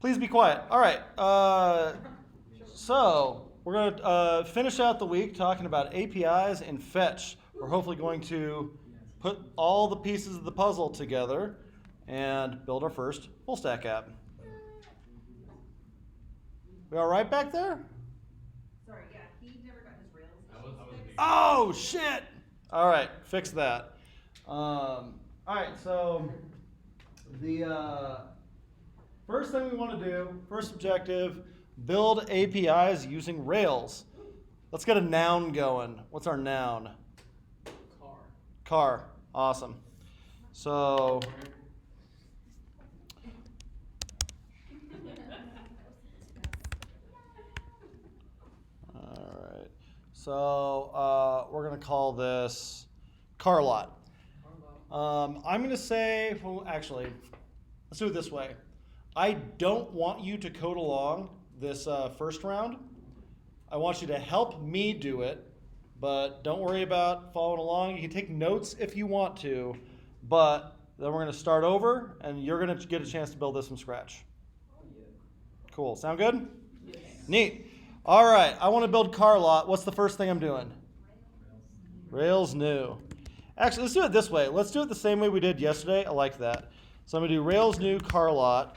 Please be quiet. All right. So we're going to finish out the week talking about APIs and Fetch. We're hopefully going to put all the pieces of the puzzle together and build our first full stack app. We all right back there? Sorry, yeah, he never got his Rails. Oh, shit! All right, fix that. All right, so the first thing we want to do, first objective, build APIs using Rails. Let's get a noun going. What's our noun? Car. Car. Awesome. So all right. So we're going to call this car lot. I'm going to say, well, actually, let's do it this way. I don't want you to code along this first round. I want you to help me do it, but don't worry about following along. You can take notes if you want to, but then we're going to start over, and you're going to get a chance to build this from scratch. Cool. Sound good? Yes. Neat. All right. I want to build car lot. What's the first thing I'm doing? Rails new. Actually, let's do it this way. Let's do it the same way we did yesterday. I like that. So I'm going to do Rails new car lot.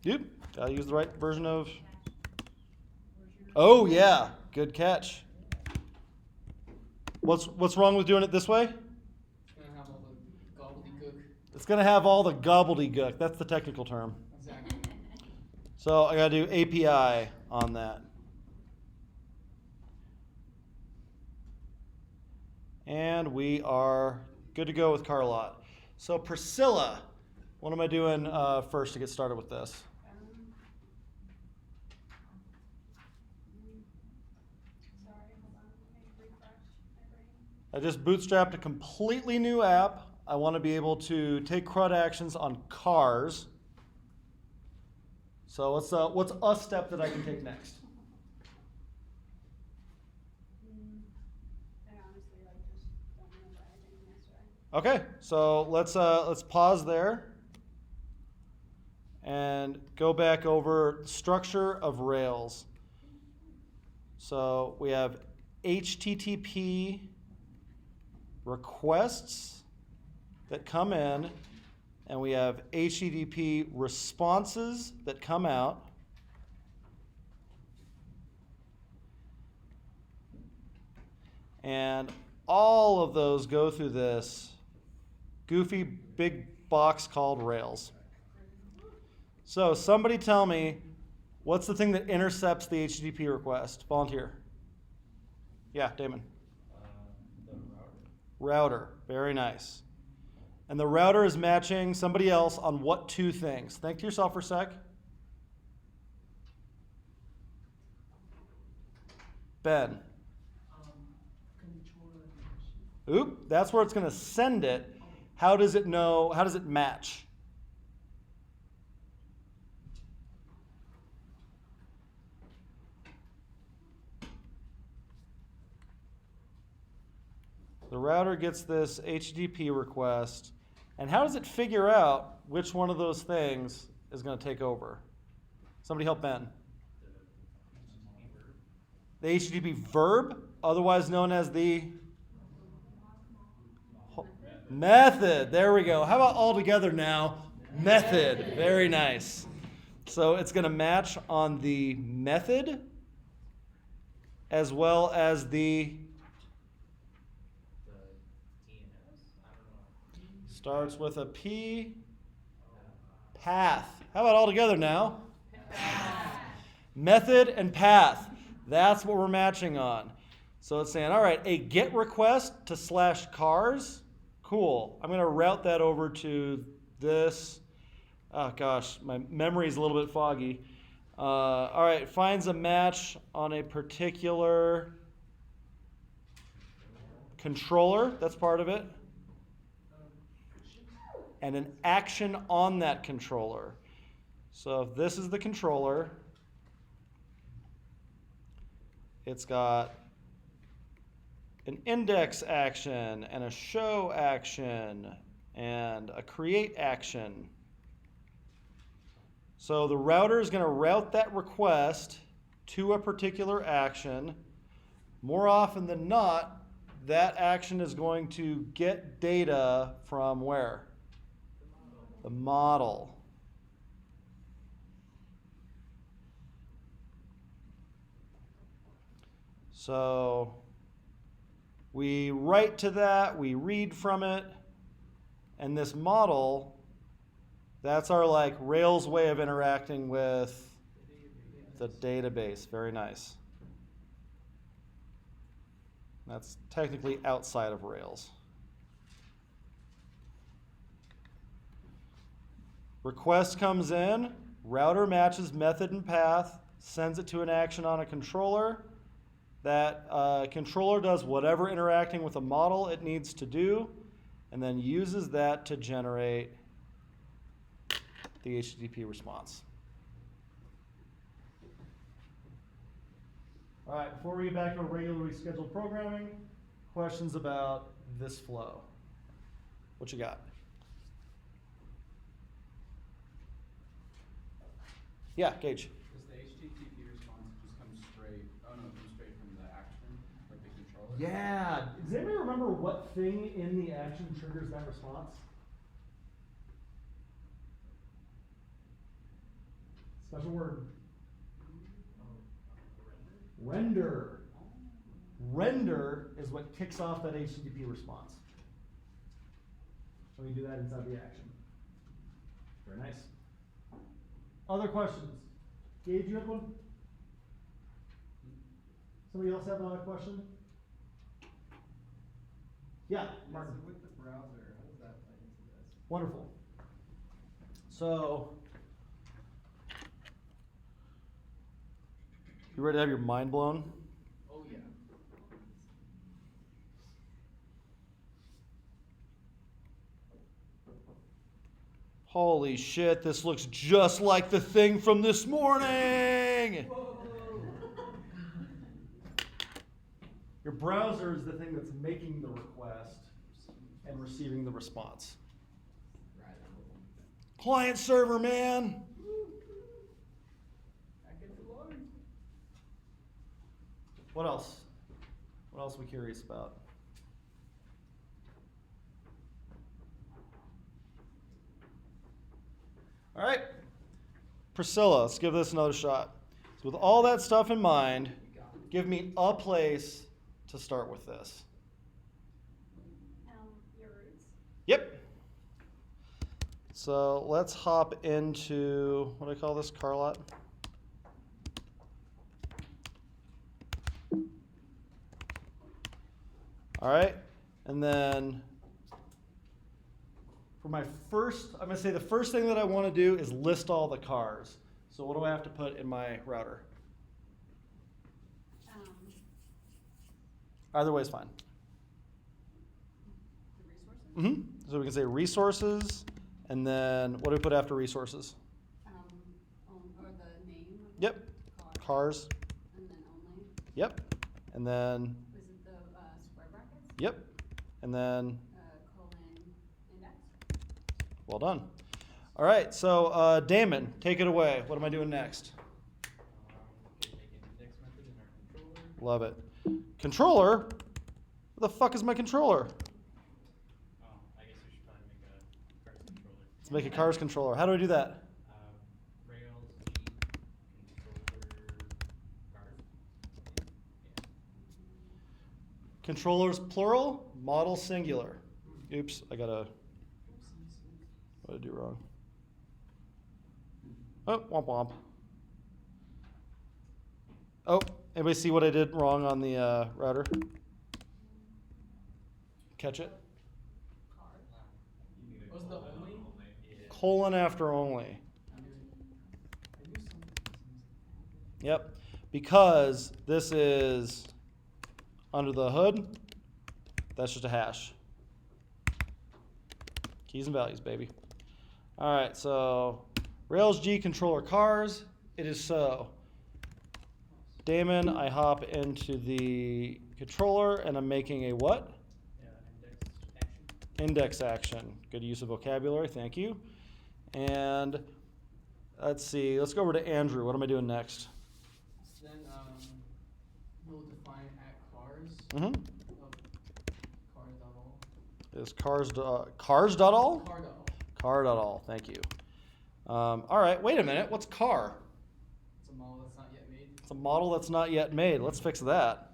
Yep. Gotta use the right version of. Oh yeah, good catch. What's wrong with doing it this way? It's gonna have all the gobbledygook. It's gonna have all the gobbledygook. That's the technical term. Exactly. So I gotta do API on that. And we are good to go with car lot. So Priscilla, what am I doing first to get started with this? I just bootstrapped a completely new app. I want to be able to take CRUD actions on cars. So what's a step that I can take next? I honestly just don't remember anything yesterday. Okay, so let's pause there and go back over structure of Rails. So we have HTTP requests that come in, and we have HTTP responses that come out. And all of those go through this goofy big box called Rails. So somebody tell me, what's the thing that intercepts the HTTP request? Volunteer. Yeah, Damon. Router, very nice. And the router is matching somebody else on what two things? Think to yourself for a sec. Ben. Oop, that's where it's going to send it. How does it know? How does it match? The router gets this HTTP request, and how does it figure out which one of those things is going to take over? Somebody help Ben. The HTTP verb, otherwise known as the method. There we go. How about all together now? Method. Very nice. So it's going to match on the method as well as the starts with a P. Path. How about all together now? Path. Method and path. That's what we're matching on. So it's saying, all right, a GET request to /cars. Cool. I'm going to route that over to this. Oh, gosh, my memory is a little bit foggy. All right, finds a match on a particular controller. That's part of it. And an action on that controller. So if this is the controller, it's got an index action and a show action and a create action. So the router is going to route that request to a particular action. More often than not, that action is going to get data from where? The model. So we write to that, we read from it, and this model, that's our like Rails way of interacting with the database. Very nice. That's technically outside of Rails. Request comes in, router matches method and path, sends it to an action on a controller. That controller does whatever interacting with a model it needs to do, and then uses that to generate the HTTP response. All right, before we get back to our regularly scheduled programming, questions about this flow. What you got? Yeah, Gage. Does the HTTP response just come straight? Oh no, it comes straight from the action, like the controller? Yeah. Does anybody remember what thing in the action triggers that response? Special word. Render. Render is what kicks off that HTTP response. So we do that inside the action. Very nice. Other questions? Gage, you have one? Somebody else have a question? Yeah, Martin. So with the browser, how does that play into this? Wonderful. So, you ready to have your mind blown? Oh yeah. Holy shit, this looks just like the thing from this morning! Your browser is the thing that's making the request and receiving the response. Client server, man! I get the load. What else? What else are we curious about? All right, Priscilla, let's give this another shot. So with all that stuff in mind, give me a place to start with this. Your roots. Yep. So let's hop into, what do I call this, Carlot? All right, and then for my first, I'm gonna say the first thing that I wanna do is list all the cars. So what do I have to put in my router? Either way is fine. The resources. So we can say resources, and then what do we put after resources? Or the name of Yep. the car. Cars. And then only. Yep. And then, Was it the square brackets? yep. And then, Colon index. well done. All right, so Damon, take it away. What am I doing next? Okay, make an index method in our controller. Love it. Controller? What the fuck is my controller? Oh, I guess we should probably make a cars controller. Let's make a cars controller. How do I do that? Rails, G, controller, cars. Yeah. Controllers plural, model singular. Oops, I gotta, what did I do wrong? Oh, womp womp. Oh, anybody see what I did wrong on the router? Catch it? Was the only? Colon after only. I knew something. Yep, because this is under the hood, that's just a hash. Keys and values, baby. All right, so Rails G controller cars, it is so. Damon, I hop into the controller and I'm making a what? Index action. Index action. Good use of vocabulary, thank you. And Let's see. Let's go over to Andrew. What am I doing next? Then we'll define at cars Mm-hmm. of cars.all. Is cars.all? Car.all. Car.all. Thank you. All right. Wait a minute. What's car? It's a model that's not yet made. It's a model that's not yet made. Let's fix that.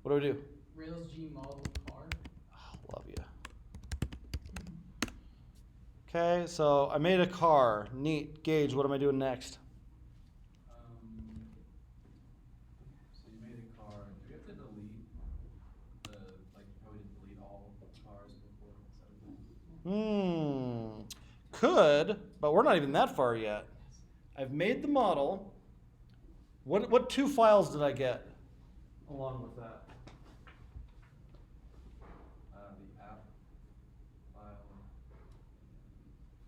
What do we do? Rails G model car. Oh, love you. Okay, so I made a car. Neat. Gage, what am I doing next? So you made a car. Do we have to delete probably delete all cars before 17? Could, but we're not even that far yet. I've made the model. What 2 files did I get along with that? The app file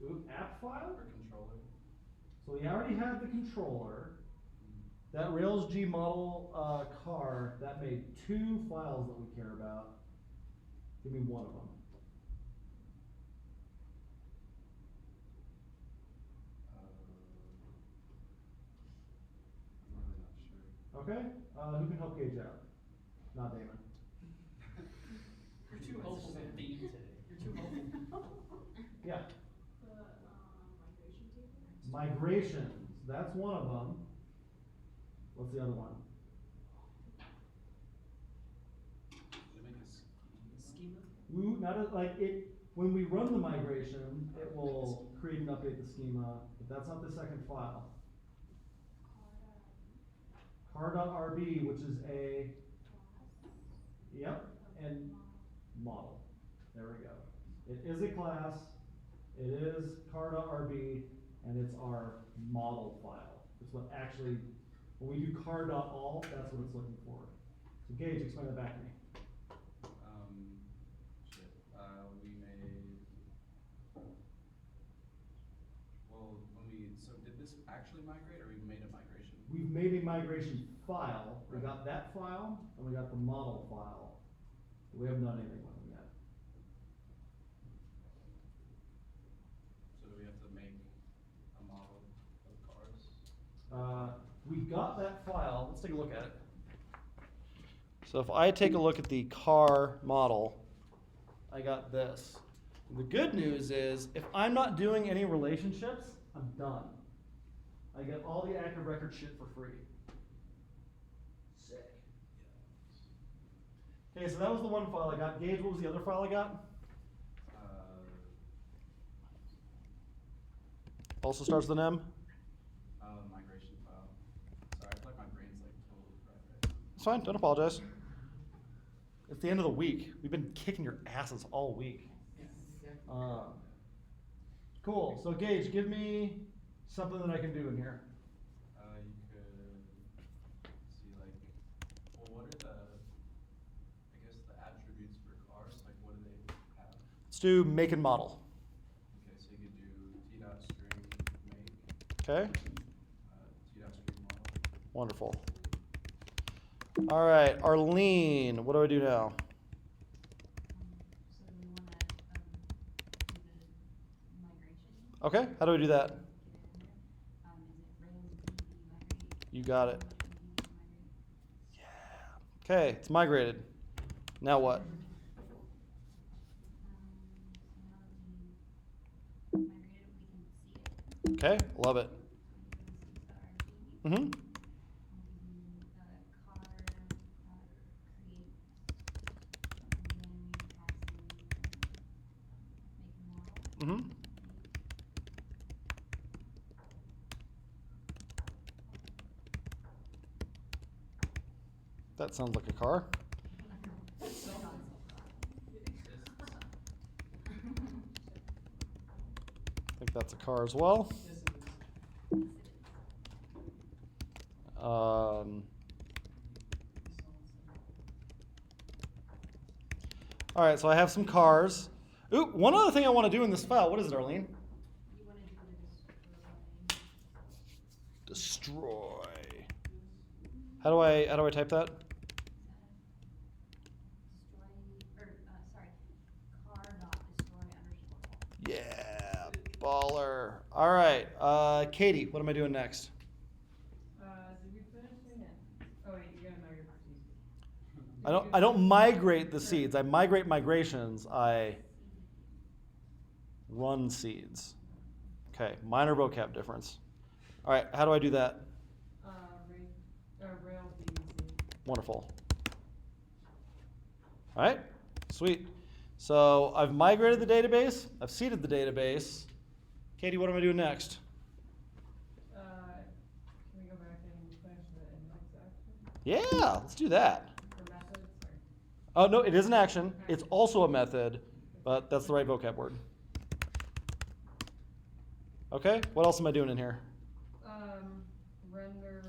Ooh, app file? or controller. So we already have the controller. That Rails G model car, that made 2 files that we care about. Give me one of them. I'm really not sure. Okay, who can help Gage out? Not Damon. You're too hopeful, man. You're too hopeful. Yeah. The migration table. Migrations, that's one of them. What's the other one? Did it make a schema? Schema? Not like it. When we run the migration, it will create and update the schema, but that's not the second file. Car.rb, which is a and model. There we go. It is a class. It is car.rb, and it's our model file. It's what actually, when we do car.all, that's what it's looking for. So Gage, explain that back to me. We made. So did this actually migrate, or we made a migration? We've made a migration file. We Right. got that file, and we got the model file. We haven't done anything with them yet. So do we have to make a model of cars? We got that file. Let's take a look at it. So if I take a look at the car model, I got this. The good news is, if I'm not doing any relationships, I'm done. I get all the active record shit for free. Sick. Okay, so that was the one file I got. Gage, what was the other file I got? Also starts with an M? Migration file. Sorry, I feel like my brain's like totally fried right now. It's fine, don't apologize. It's the end of the week. We've been kicking your asses all week. Yeah, exactly. Cool, so Gage, give me something that I can do in here. You could see what are the attributes for cars? Like, what do they have? Let's do make and model. Okay, so you could do t.string make, Okay, t.string model. wonderful. All right, Arlene, what do I do now? So we wanna, do the migration. Okay, how do I do that? Is it Rails DB migrate? You got it. DB migrate? Okay, it's migrated. Now what? So now that we migrated it, we can see it. Okay, love it. So we go to Mm-hmm. car, create, and then we pass in, make and model. Mm-hmm. That sounds like a car. I think that's a car as well. Yes, it is. All right, so I have some cars. Ooh, one other thing I want to do in this file. What is it, Arlene? You wanna do the Destroy. How do I type that? destroy, or, sorry, car dot destroy underscore all. Yeah, baller. All right, Katie, what am I doing next? Did we finish doing it? Oh wait, you gotta migrate the seeds. I don't migrate the seeds. I migrate migrations. I run seeds. Okay, minor vocab difference. All right, how do I do that? Rail BBC. Wonderful. All right, sweet. So I've migrated the database. I've seeded the database. Katie, what am I doing next? Can we go back and finish the index action? Yeah, let's do that. Or method? Sorry. Oh, no, it is an action. It's also a method, but that's the right vocab word. Okay, what else am I doing in here? Render.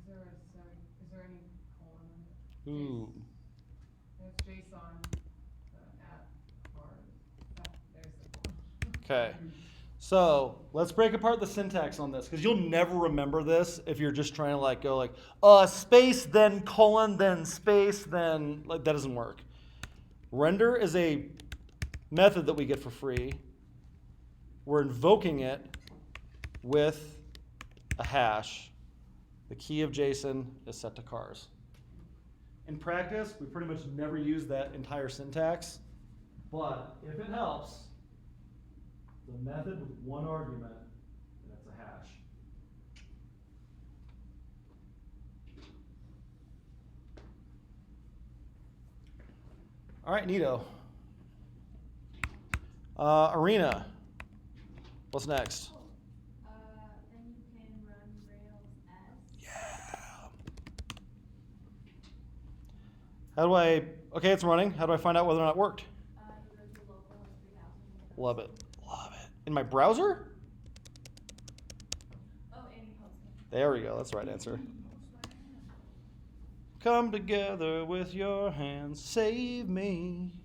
Is there any colon in it? Ooh. It's JSON at bars. There's the colon. Okay. So let's break apart the syntax on this, because you'll never remember this if you're just trying to go space, then colon, then space, then that doesn't work. Render is a method that we get for free. We're invoking it with a hash. The key of JSON is set to cars. In practice, we pretty much never use that entire syntax, but if it helps, the method with one argument, that's a hash. All right, neato. Arena. What's next? Then you can run Rails S. Yeah. How do I, okay, it's running. How do I find out whether or not it worked? You go to local and 3000. Love it. Love it. In my browser? Oh, and you post it. There we go. That's the right answer. Come together with your hands, save me.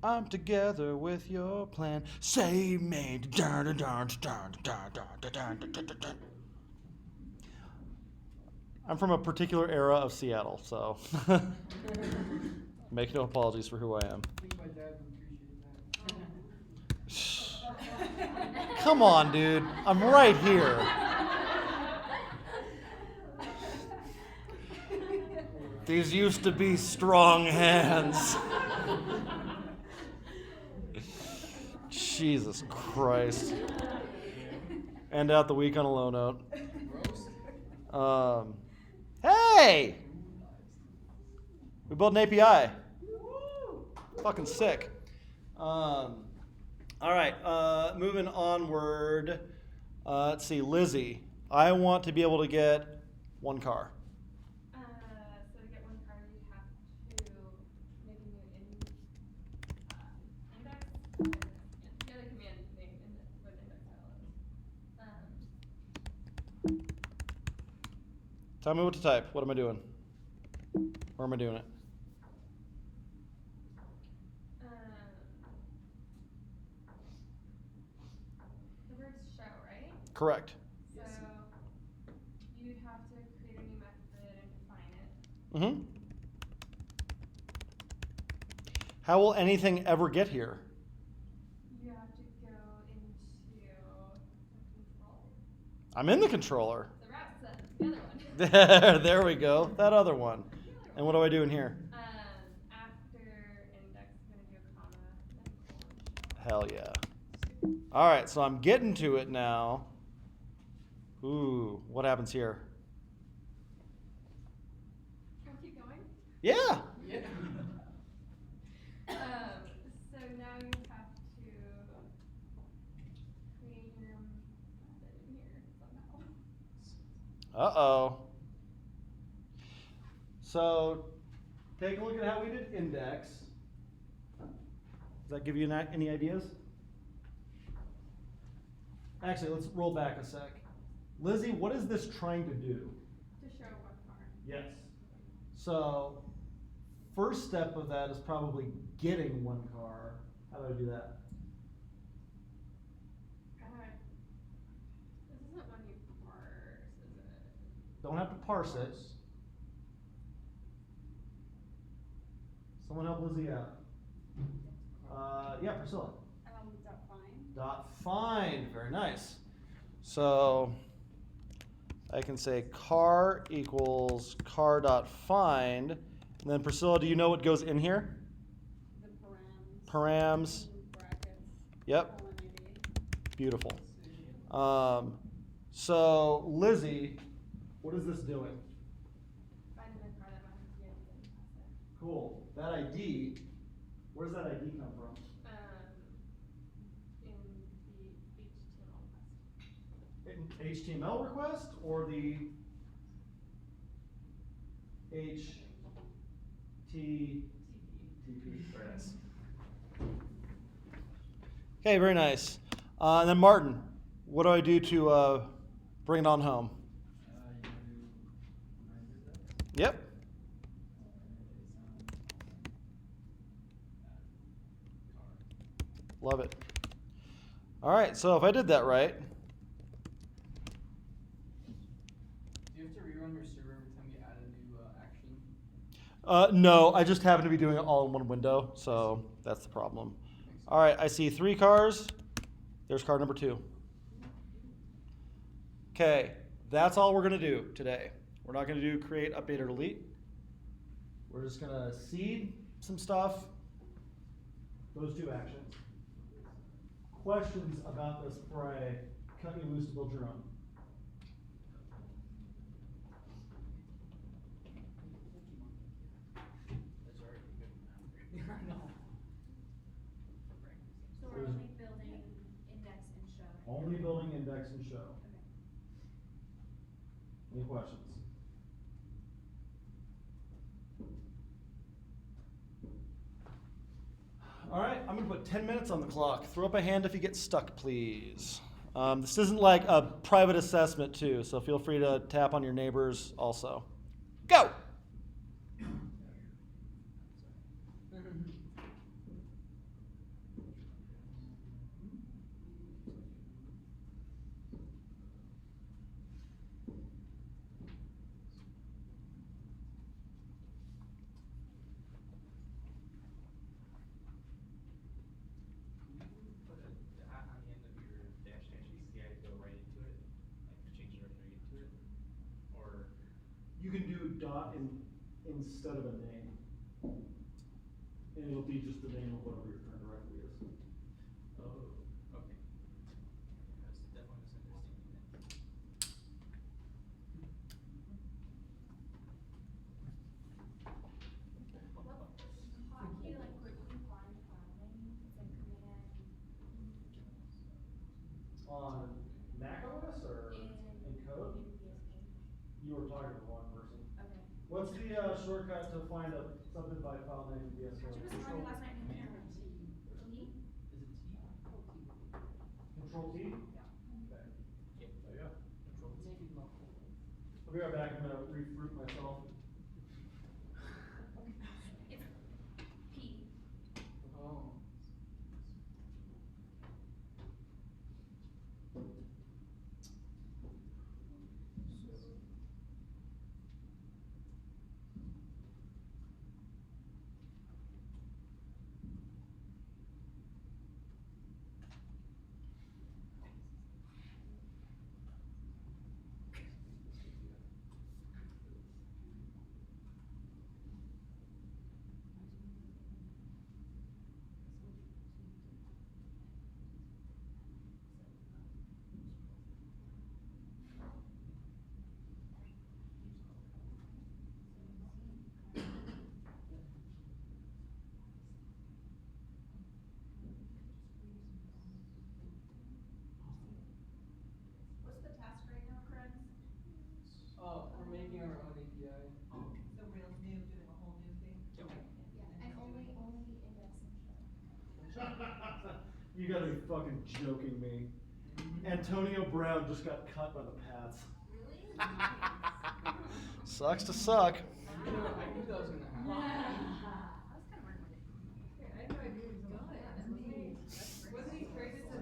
I'm together with your plan, save me. I'm from a particular era of Seattle, so make no apologies for who I am. I think my dad would appreciate that. Come on, dude. I'm right here. These used to be strong hands. Jesus Christ. End out the week on a low note. Hey! We built an API. Fucking sick. All right, moving onward. Let's see, Lizzie. I want to be able to get one car. So to get one car, you have to make a new index. The other command name what index file is. Tell me what to type. What am I doing? Where am I doing it? The word's show, right? Correct. So you'd have to create a new method and define it. Mm-hmm. How will anything ever get here? You have to go into the control. I'm in the controller. The route set, the other one. There we go. That other one. And what do I do in here? After index, you're gonna do a comma, then colon. Hell yeah. All right, so I'm getting to it now. Ooh, what happens here? Can I keep going? Yeah. Yeah. So now you have to create your method in here somehow. Uh-oh. So take a look at how we did index. Does that give you any ideas? Actually, let's roll back a sec. Lizzie, what is this trying to do? To show what car. Yes. So first step of that is probably getting one car. How do I do that? This isn't one you parse, is it? Don't have to parse it. Someone help Lizzie out. Yeah, Priscilla. Dot find. Dot find. Very nice. So I can say car equals car dot find. And then Priscilla, do you know what goes in here? The params. Params. In brackets. Yep. Colon ID. Beautiful. So Lizzie, what is this doing? Finding the car that matches the ID that you passed there. Cool. That ID, where does that ID come from? In the HTML An HTML request. request or the HTTP? Very nice. Okay, very nice. And then Martin, what do I do to bring it on home? You want to do reminder that? Yep. Car. Love it. All right, so if I did that right, Do you have to rerun your server every time you add a new action? no, I just happen to be doing it all in one window, so that's the problem. All right, I see 3 cars. There's car number 2. Okay, that's all we're gonna do today. We're not gonna do create, update, or delete. We're just gonna seed some stuff. Those 2 actions. Questions about this before I cut you loose to build your own? That's already a good amount. I know. So we're only building index and show. Only building index and show. Okay. Any questions? All right, I'm gonna put 10 minutes on the clock. Throw up a hand if you get stuck, please. This isn't like a private assessment too, so feel free to tap on your neighbors also. Go! Put a dot on the end of your dash ECI to go right into it, like change directory into it, or You can do dot instead of a name. And it'll be just the name of whatever your current directory is. oh, okay. That's definitely misunderstanding then. What hotkey, like quickly find file name? It's like command On Mac OS or in code? in VS Code. You were talking to the wrong person. Okay. What's the shortcut to find a subdivided file name in VS Code? She was telling me last night in the camera. T. T? Is it T? Control T? Yeah. Okay. There you go. Control T. I'll be right back. I'm gonna refruit myself. It's P. Oh. What's the task right now, Karen? We're making our own API. So Rails new, doing a whole new thing? Yep. Yeah, and only index and show. You gotta be fucking joking me. Antonio Brown just got cut by the Pats. Really? Sucks to suck. I knew that was gonna happen. I was kinda worried about it. Okay, I had no idea he was on the Pats. Wasn't he traded to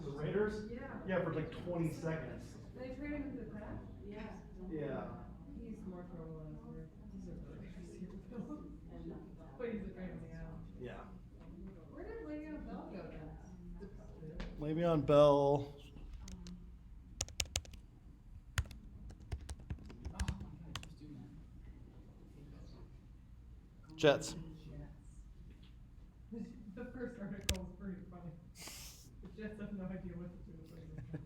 The Raiders? Yeah. Yeah, for like 20 seconds. They traded him to the Pats? Yeah. Yeah. He's more trouble than it's worth. He's a really good receiver. But he's a pain in the ass. Yeah. Le'Veon Bell. Oh my god, who's doing that? Jets. The first article is pretty funny. The Jets have no idea what to do with it.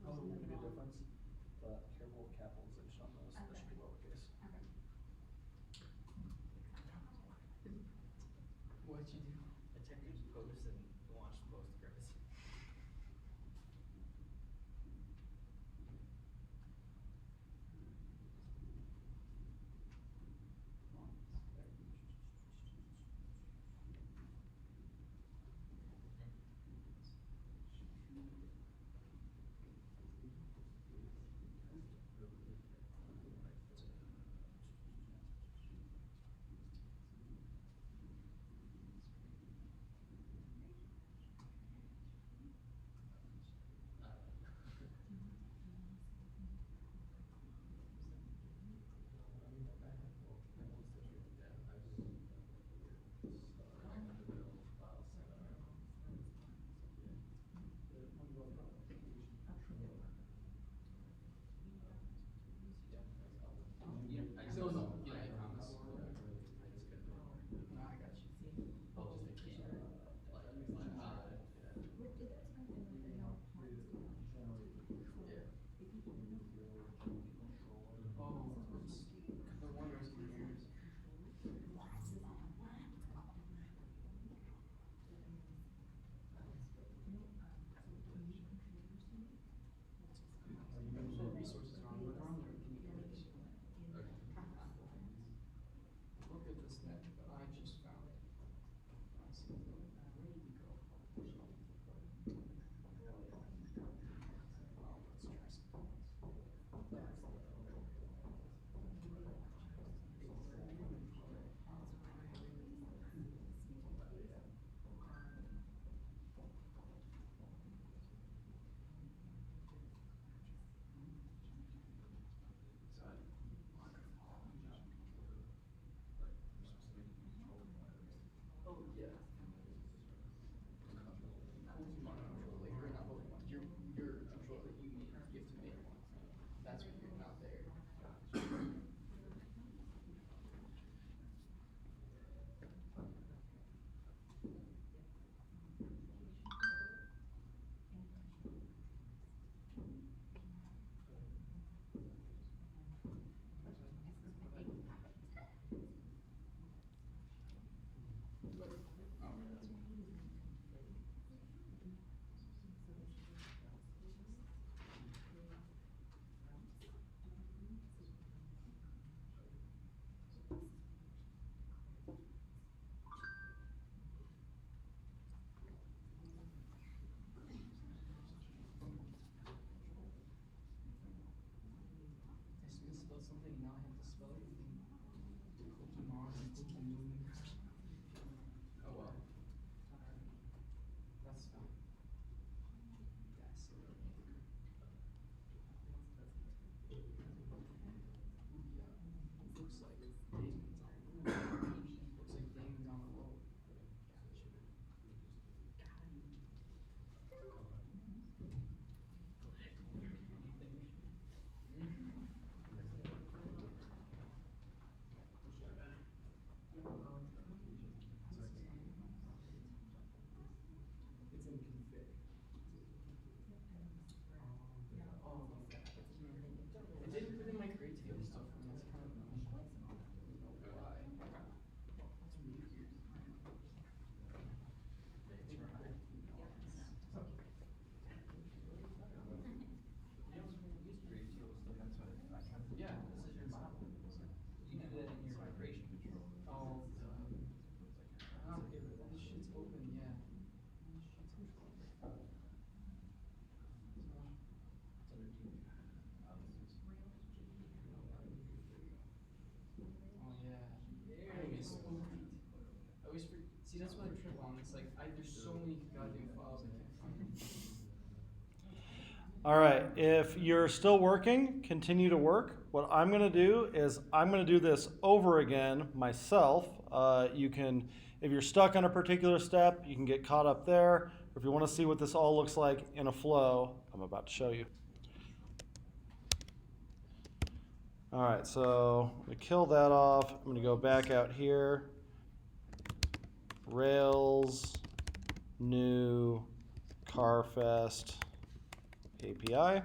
Probably won't make a difference, but careful with capitalization on those. That should be lowercase. Okay. What'd you do? I typed in post and launched Postgres. that's what I trip on. It's like there's so many goddamn files I can't find. All right, if you're still working, continue to work. What I'm going to do is I'm going to do this over again myself. You can, if you're stuck on a particular step, you can get caught up there. If you want to see what this all looks like in a flow, I'm about to show you. All right, so I'm going to kill that off. I'm going to go back out here. Rails, new, Carfest, API.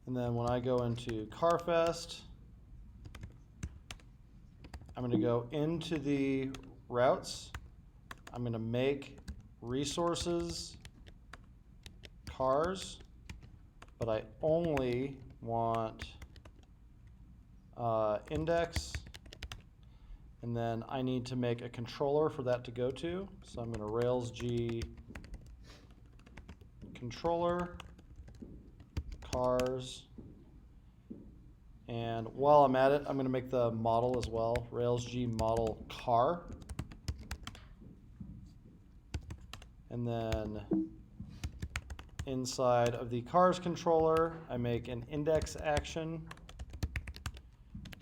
And then when I go into Carfest, I'm going to go into the routes. I'm going to make resources cars, but I only want index. And then I need to make a controller for that to go to. So I'm going to Rails G controller cars. And while I'm at it, I'm going to make the model as well. Rails G model car. And then inside of the cars controller, I make an index action.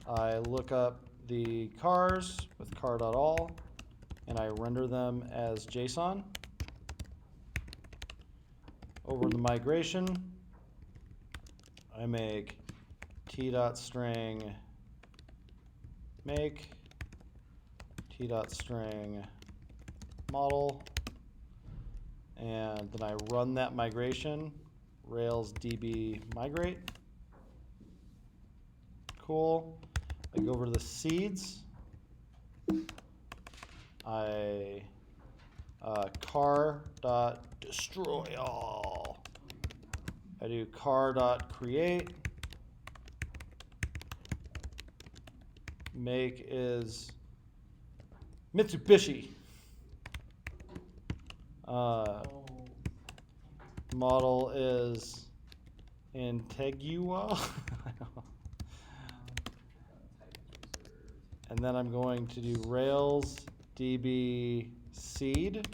I look up the cars with car.all and I render them as JSON. Over the migration, I make t.string make t.string model, and then I run that migration, Rails DB migrate. Cool. I go over to the seeds. I car.destroy all. I do car.create. Make is Mitsubishi. Model is Antigua. And then I'm going to do Rails DB seed.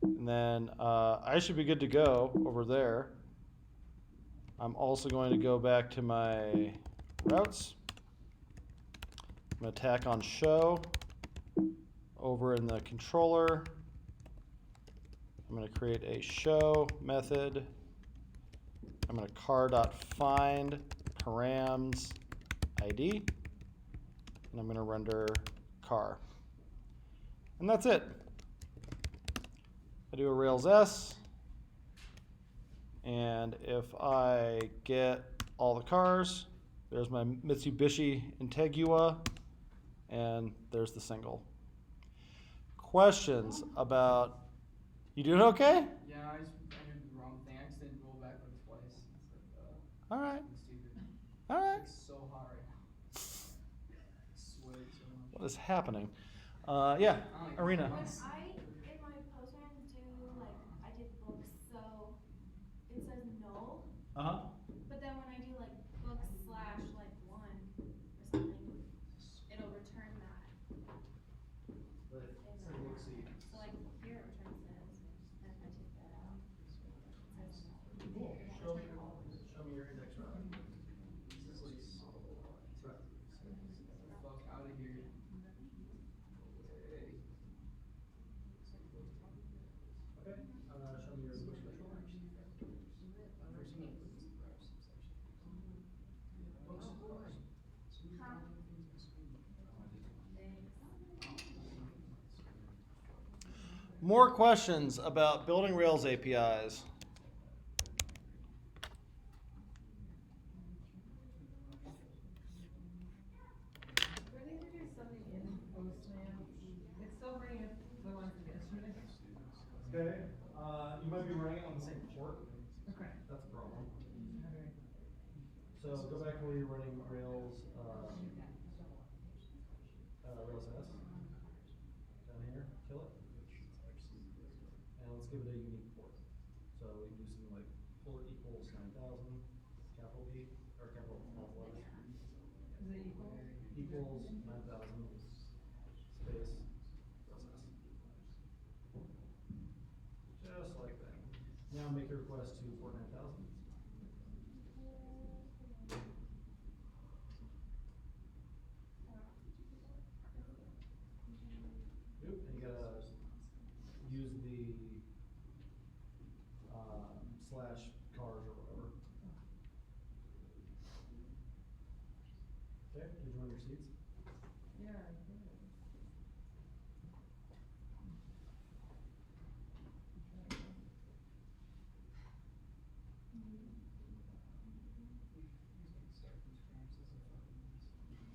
And then I should be good to go over there. I'm also going to go back to my routes. I'm going to tack on show over in the controller. I'm going to create a show method. I'm going to car.find params ID, and I'm going to render car. And that's it. I do a Rails S, and if I get all the cars, there's my Mitsubishi Antigua, and there's the single. Questions about, you doing okay? Yeah, I entered the wrong thing. I accidentally rolled backward twice. It's like, All right. it's stupid. All right. It's so hot right now. Sweating so much. What is happening? Yeah, Arena. When I, in my Postman, I did books, so it says null, Uh-huh. but then when I do books slash one or something, it'll return that. So here it returns this, and if I take that out, it says null. Cool. Show me your index route. This is like fuck out of here. Okay. Show me your push controller. First I'm gonna put this in the browser section. Books and cars. More questions about building Rails APIs? Do I need to do something in Postman? It's still bringing up the ones from yesterday. Okay. You might be running it on the same port. Okay. That's a problem. Okay. So go back to where you're running Rails, Rails S. Down here, kill it. And let's give it a unique port. So we can do something like port equals 9000, capital P, or capital all letters. equals 9,000 space process. Just like that. Now make a request to port 9,000. Oop, and you gotta use the slash cars or whatever. Okay, did you want your seats? Yeah, I did.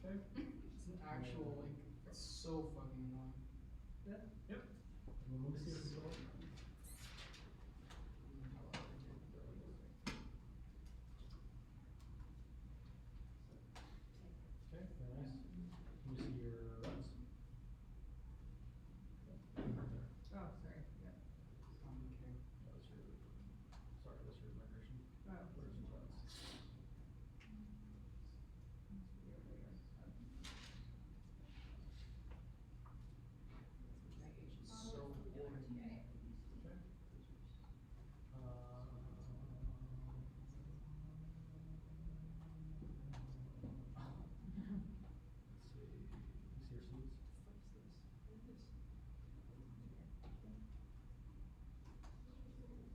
Okay. It's an actual, like, it's so fucking annoying. Yeah. Yep. Well, let me see your control. Okay, very nice. Can you see your runs? Right there. Oh, sorry, yeah. Okay. That's your, sorry, that's your migration. Oh. Where's your runs? So boring. Okay. Let's see. You see your seats?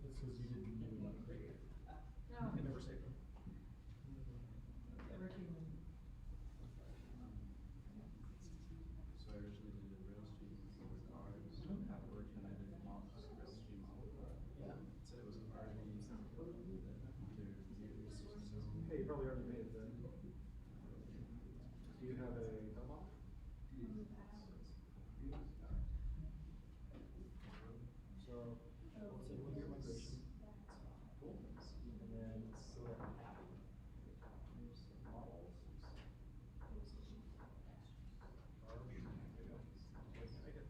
It's because you didn't do not create. No. You can never save them. Never keep them. So I originally did a Rails stream for the cars at work, and I did a Rails stream model. Yeah. It said it was already either new system. Okay, you probably already made it then. Do you have a Belmont? So let's say look at your migration. Cool. And then go to app. Models. Cars. There you go. Wait, can I make it?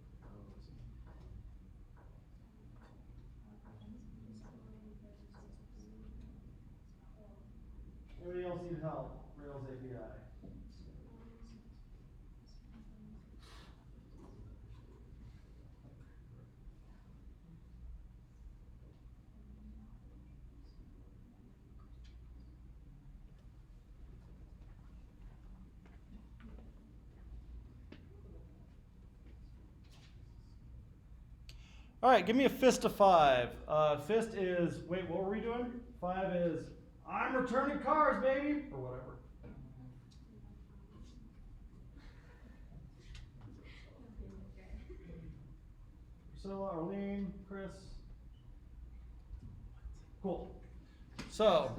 Anybody else need help? Rails API. All right, give me a fist of 5. Fist is, wait, what were we doing? 5 is, I'm returning cars, baby, or whatever. Priscilla, Arlene, Chris. Cool. So,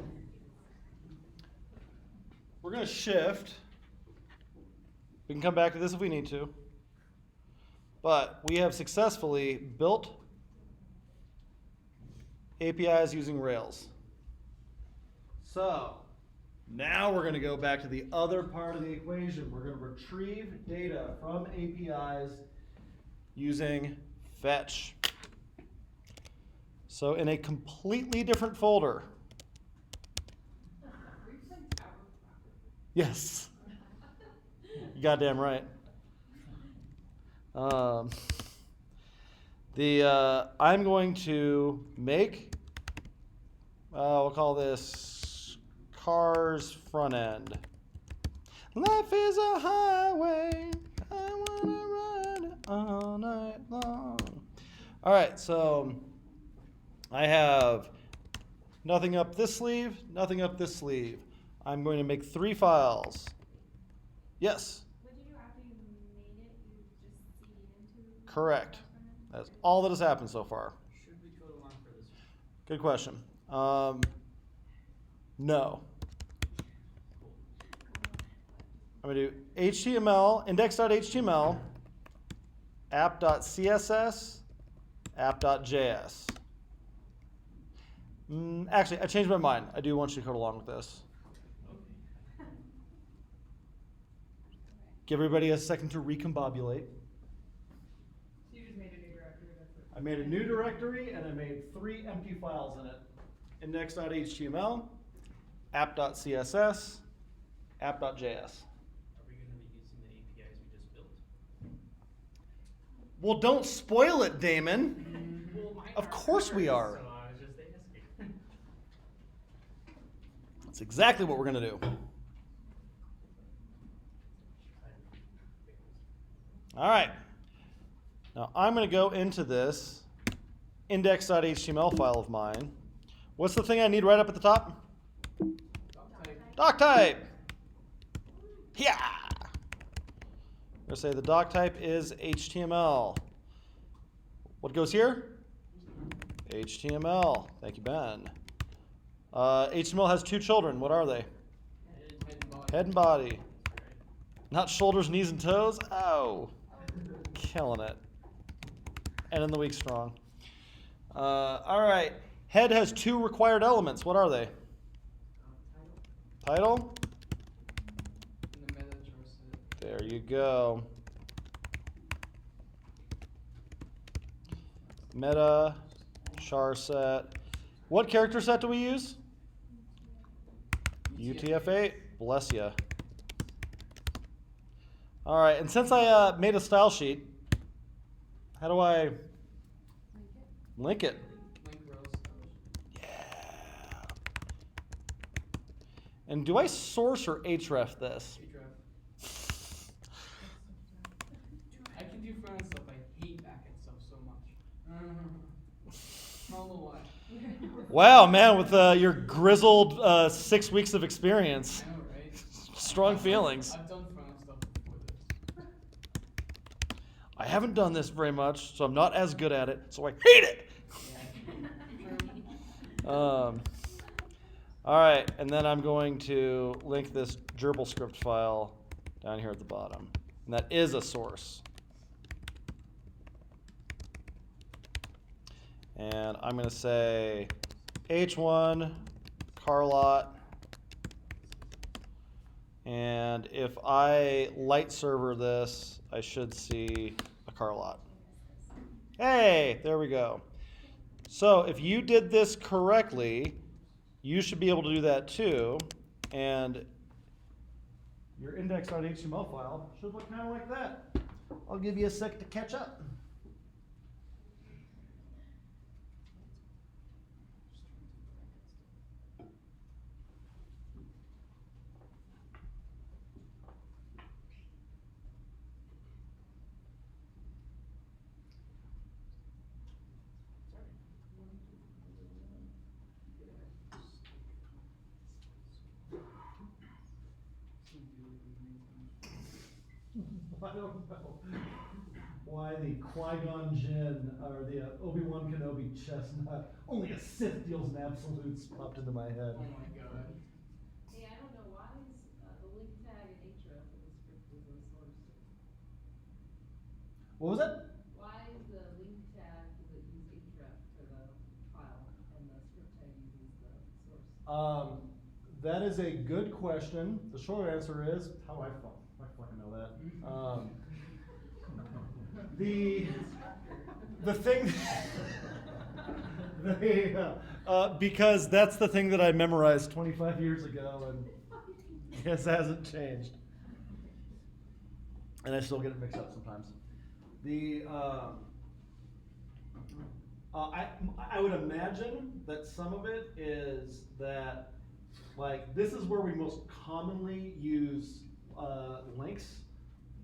we're going to shift. We can come back to this if we need to. But we have successfully built APIs using Rails. So now we're going to go back to the other part of the equation. We're going to retrieve data from APIs using fetch. So in a completely different folder. Yes. You goddamn right. I'm going to make, we'll call this cars front end. Life is a highway, I wanna ride it all night long. All right, so I have nothing up this sleeve, nothing up this sleeve. I'm going to make 3 files. Yes? What did you do after you made it? You just CD into? Correct. That's all that has happened so far. Should we code along for this? Good question. No. I'm going to do HTML, index.html, app.css, app.js. Actually, I changed my mind. I do want you to code along with this. Okay. Give everybody a second to recombobulate. So you just made a new directory, that's it. I made a new directory and I made 3 empty files in it. Index.html, app.css, app.js. Are we gonna be using Well, don't spoil it, Damon. Well, mine Of are course we first, are. So I was just asking. That's exactly what we're going to do. All right. Now I'm going to go into this index.html file of mine. What's the thing I need right up at the top? Doc type. Yeah. I'm going to say the doc type is HTML. What goes here? HTML. Thank you, Ben. HTML has two children. What are they? Head and body. Not shoulders, knees, and toes? Oh. Killing it. End in the week strong. All right. Head has two required elements. What are they? Title? And the meta char set. There you go. Meta, char set. What character set do we use? UTF-8. Bless ya. All right, and since I made a style sheet, how do I link it? Link rows. Yeah. And do I source or href this? Href. I can do front end stuff. I hate back end stuff so much. I don't know why. Wow, man, with your grizzled 6 weeks of experience. I know, right? Strong feelings. I've done front end stuff before this. I haven't done this very much, so I'm not as good at it, so I hate it. Yeah. All right, and then I'm going to link this gerbil script file down here at the bottom. And that is a source. And I'm going to say h1 carlot. And if I light server this, I should see a carlot. Hey, there we go. So if you did this correctly, you should be able to do that too. And your index.html file should look kind of like that. I'll give you a sec to catch up. I don't know why the Qui-Gon Jinn or the Obi-Wan Kenobi chestnut, only a Sith deals in absolutes, popped into my head. Oh my god. Hey, I don't know, why is the link tag and href in the script is a source? What was it? Why is the link tag, does it use href for the file, and the script tag uses the source? That is a good question. The short answer is, how do I fucking know that? The thing, because that's the thing that I memorized 25 years ago, and it hasn't changed. And I still get it mixed up sometimes. I would imagine that some of it is that, like, this is where we most commonly use links,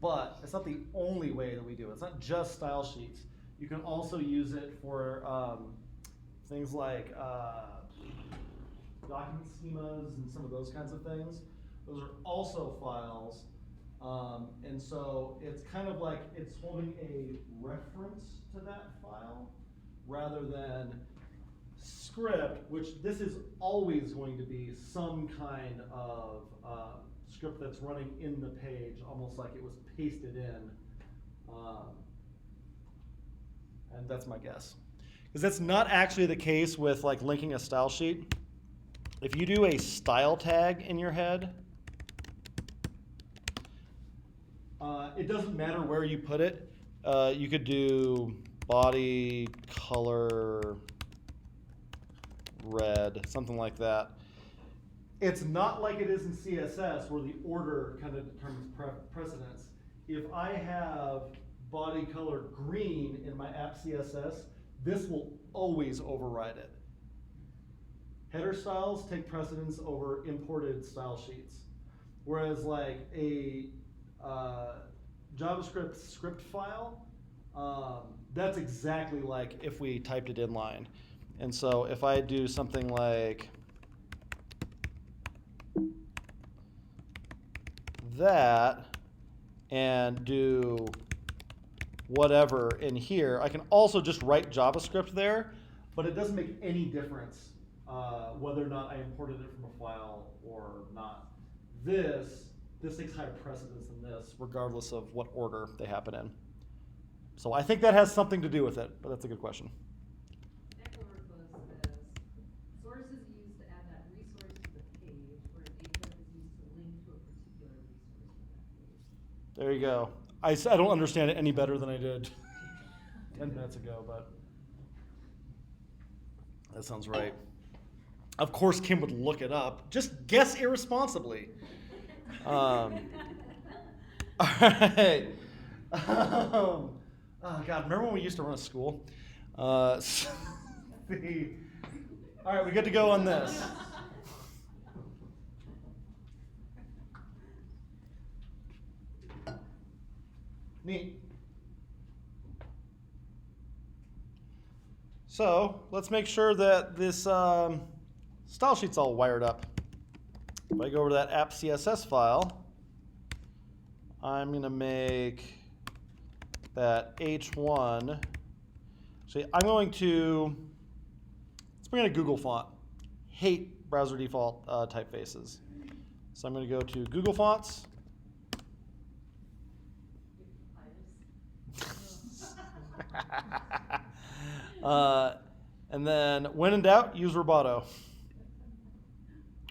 but it's not the only way that we do it. It's not just style sheets. You can also use it for things like document schemas and some of those kinds of things. Those are also files. And so it's kind of like it's holding a reference to that file rather than script, which this is always going to be some kind of script that's running in the page, almost like it was pasted in. And that's my guess. Because that's not actually the case with like linking a style sheet. If you do a style tag in your head, it doesn't matter where you put it. You could do body, color, red, something like that. It's not like it is in CSS where the order kind of determines precedence. If I have body color green in my app CSS, this will always override it. Header styles take precedence over imported style sheets. Whereas like a JavaScript script file, that's exactly like if we typed it inline. And so if I do something like that and do whatever in here, I can also just write JavaScript there, but it doesn't make any difference whether or not I imported it from a file or not. This takes higher precedence than this, regardless of what order they happen in. So I think that has something to do with it, but that's a good question. Echo Workflow says, source is used to add that resource to the page, whereas href is used to link to a particular resource from that page. There you go. I don't understand it any better than I did 10 minutes ago, but that sounds right. Of course, Kim would look it up. Just guess irresponsibly. All right. Oh, God, remember when we used to run a school? All right, we get to go on this. Neat. So let's make sure that this style sheet's all wired up. If I go over to that app CSS file, I'm going to make that H1. So I'm going to, let's bring in a Google font. Hate browser default typefaces. So I'm going to go to Google Fonts. And then, when in doubt, use Roboto.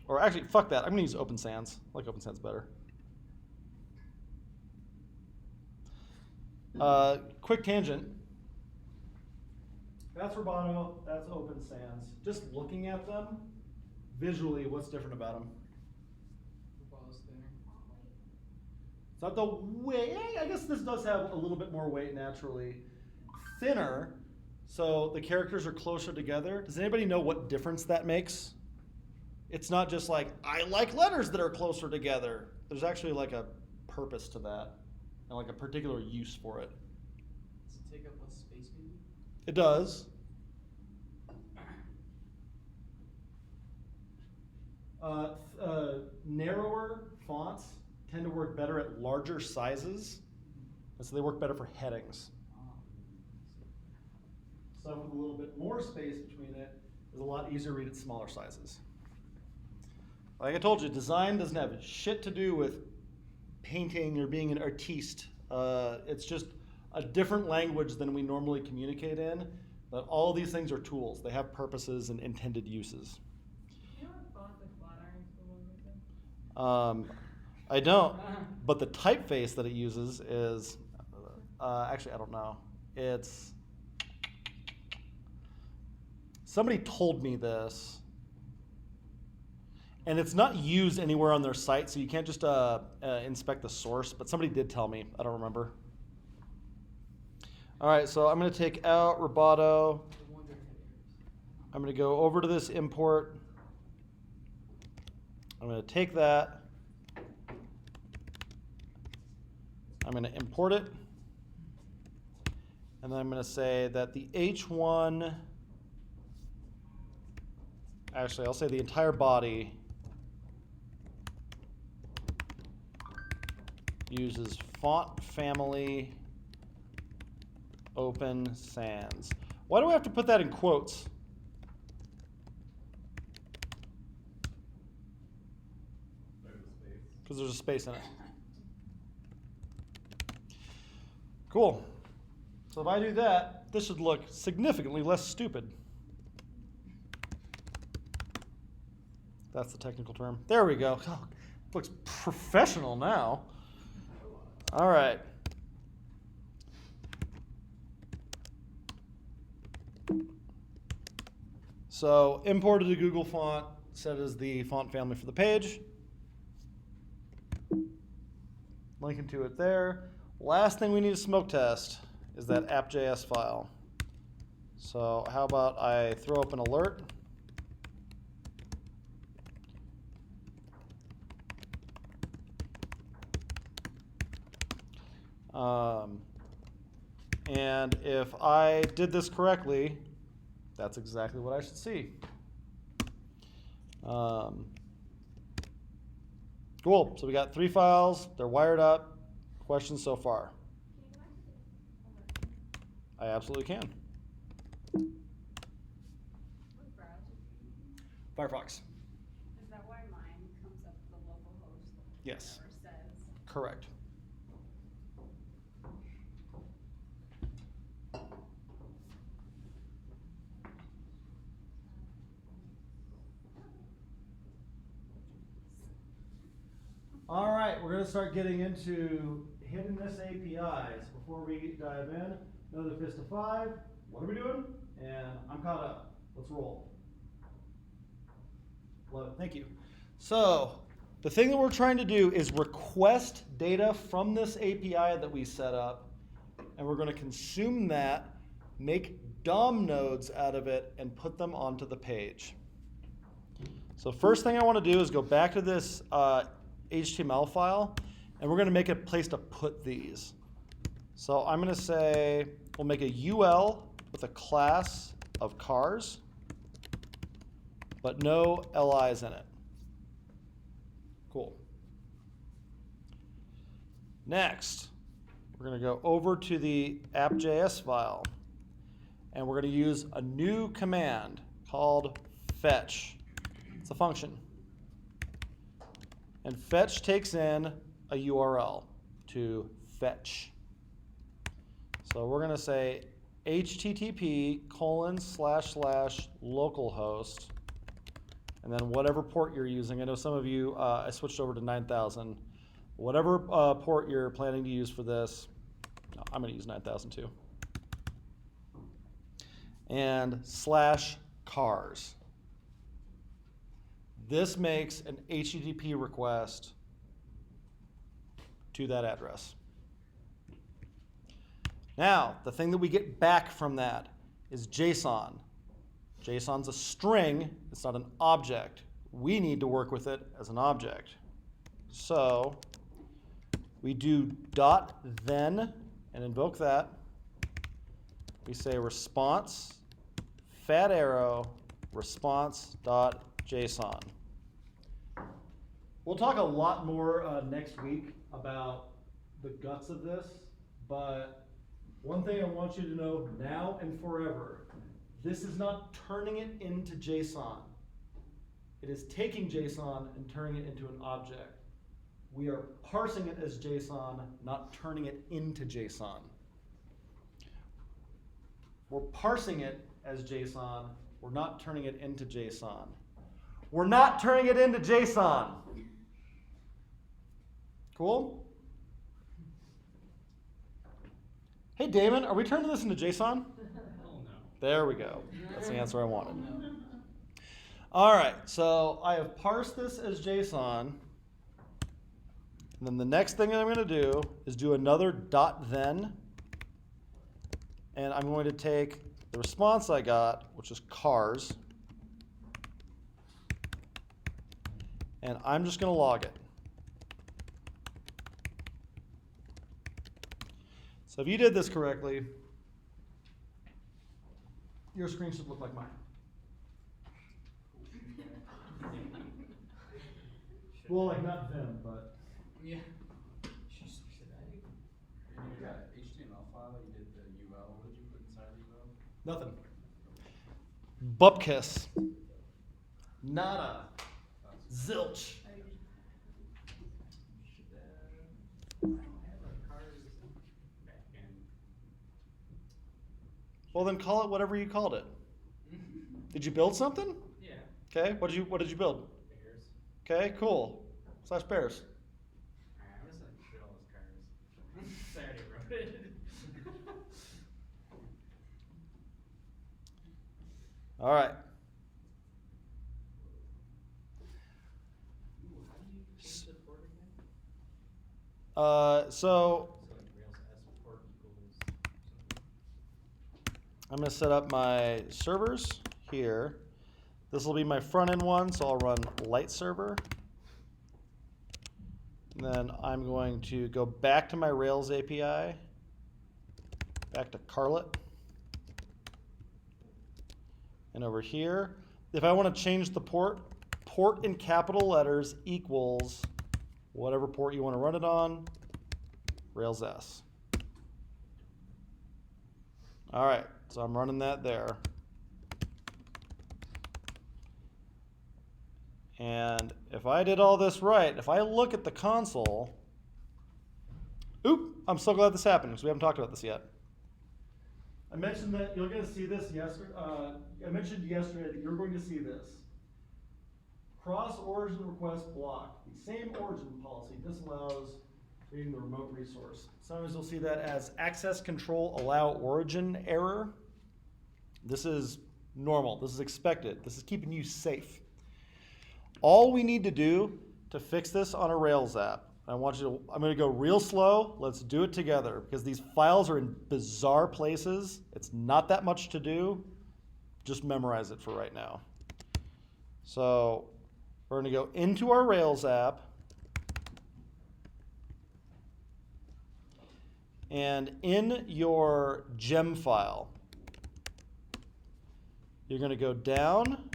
Or actually, fuck that. I'm going to use Open Sans. I like Open Sans better. Quick tangent. That's Roboto. That's Open Sans. Just looking at them, visually, what's different about them? Roboto's thinner. It's not the weight. I guess this does have a little bit more weight naturally. Thinner, so the characters are closer together. Does anybody know what difference that makes? It's not just like, I like letters that are closer together. There's actually like a purpose to that and like a particular use for it. Does it take up less space maybe? It does. Narrower fonts tend to work better at larger sizes, and so they work better for headings. Stuff with a little bit more space between it is a lot easier to read at smaller sizes. Like I told you, design doesn't have shit to do with painting or being an artiste. It's just a different language than we normally communicate in, but all these things are tools. They have purposes and intended uses. You know what font with flat irons for one reason? I don't, but the typeface that it uses is, actually, I don't know. It's, somebody told me this, and it's not used anywhere on their site, so you can't just inspect the source, but somebody did tell me. I don't remember. All right, so I'm going to take out Roboto. I'm going to go over to this import. I'm going to take that. I'm going to import it. And then I'm going to say that the H1, actually, I'll say the entire body uses font family Open Sans. Why do I have to put that in quotes? Because there's a space in it. Cool. So if I do that, this should look significantly less stupid. That's the technical term. There we go. Oh, it looks professional now. All right. So imported a Google font, set as the font family for the page. Linking to it there. Last thing we need to smoke test is that app.js file. So how about I throw up an alert? And if I did this correctly, that's exactly what I should see. Cool. So we got 3 files. They're wired up. Questions so far? Can you go back to this one more time? I absolutely can. What browser do you use? Firefox. Is that why mine comes up the local host? Yes. Never says. Correct. All right, we're going to start getting into hiddenness APIs. Before we dive in, another fist of 5. What are we doing? And I'm caught up. Let's roll. Love it. Thank you. So the thing that we're trying to do is request data from this API that we set up, and we're going to consume that, make DOM nodes out of it, and put them onto the page. So first thing I want to do is go back to this HTML file, and we're going to make a place to put these. So I'm going to say we'll make a UL with a class of cars, but no LIs in it. Cool. Next, we're going to go over to the app.js file, and we're going to use a new command called fetch. It's a function. And fetch takes in a URL to fetch. So we're going to say http://localhost, and then whatever port you're using. I know some of you, I switched over to 9000. Whatever port you're planning to use for this, no, I'm going to use 9000 too. And /cars. This makes an HTTP request to that address. Now, the thing that we get back from that is JSON. JSON's a string, it's not an object. We need to work with it as an object. So we do .then and invoke that. We say response, fat arrow, response.json. We'll talk a lot more next week about the guts of this, but one thing I want you to know now and forever, this is not turning it into JSON. It is taking JSON and turning it into an object. We are parsing it as JSON, not turning it into JSON. We're parsing it as JSON, we're not turning it into JSON. We're not turning it into JSON. Cool? Hey Damon, are we turning this into JSON? Hell no. There we go. That's the answer I wanted. All right, so I have parsed this as JSON. And then the next thing I'm going to do is do another .then. And I'm going to take the response I got, which is cars, and I'm just going to log it. So if you did this correctly, your screen should look like mine. Well, like not them, but. Yeah. Should I? You got HTML file, you did the UL, what did you put inside the UL? Nothing. Bupkis. Nada. Zilch. Should I don't have a cars backend. Well, then call it whatever you called it. Did you build something? Yeah. Okay. What did you build? Bears. Okay. Cool. /bears. Alright, I'm just gonna put all those cars. I already wrote it. All right. Ooh, how do you change the port again? So So like Rails I'm going to set up my servers here. This will be my front end one, so I'll run light server. And then I'm going to go back to my Rails API, back to Carlet. And over here, if I want to change the port in capital letters equals whatever port you want to run it on, Rails S. All right, so I'm running that there. And if I did all this right, if I look at the console, I'm so glad this happened because we haven't talked about this yet. I mentioned that you're going to see this yesterday. I mentioned yesterday that you're going to see this. Cross origin request block. The same origin policy disallows reading the remote resource. Sometimes you'll see that as access control allow origin error. This is normal. This is expected. This is keeping you safe. All we need to do to fix this on a Rails app, I'm going to go real slow. Let's do it together because these files are in bizarre places. It's not that much to do. Just memorize it for right now. So we're going to go into our Rails app. And in your gem file, you're going to go down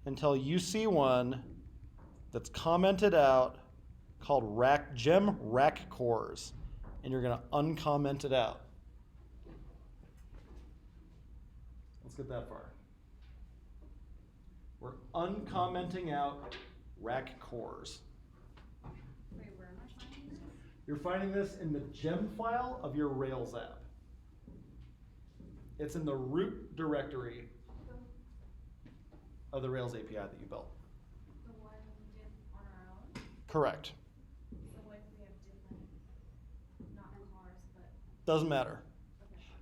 until you see one that's commented out called gem rack cores, and you're going to uncomment it out. Let's get that far. We're uncommenting out rack cores. Wait, where am I finding this? You're finding this in the gem file of your Rails app. It's in the root directory of the Rails API that you built. The one we did on our own? Correct. So what if we have different, not cars, but, Doesn't matter.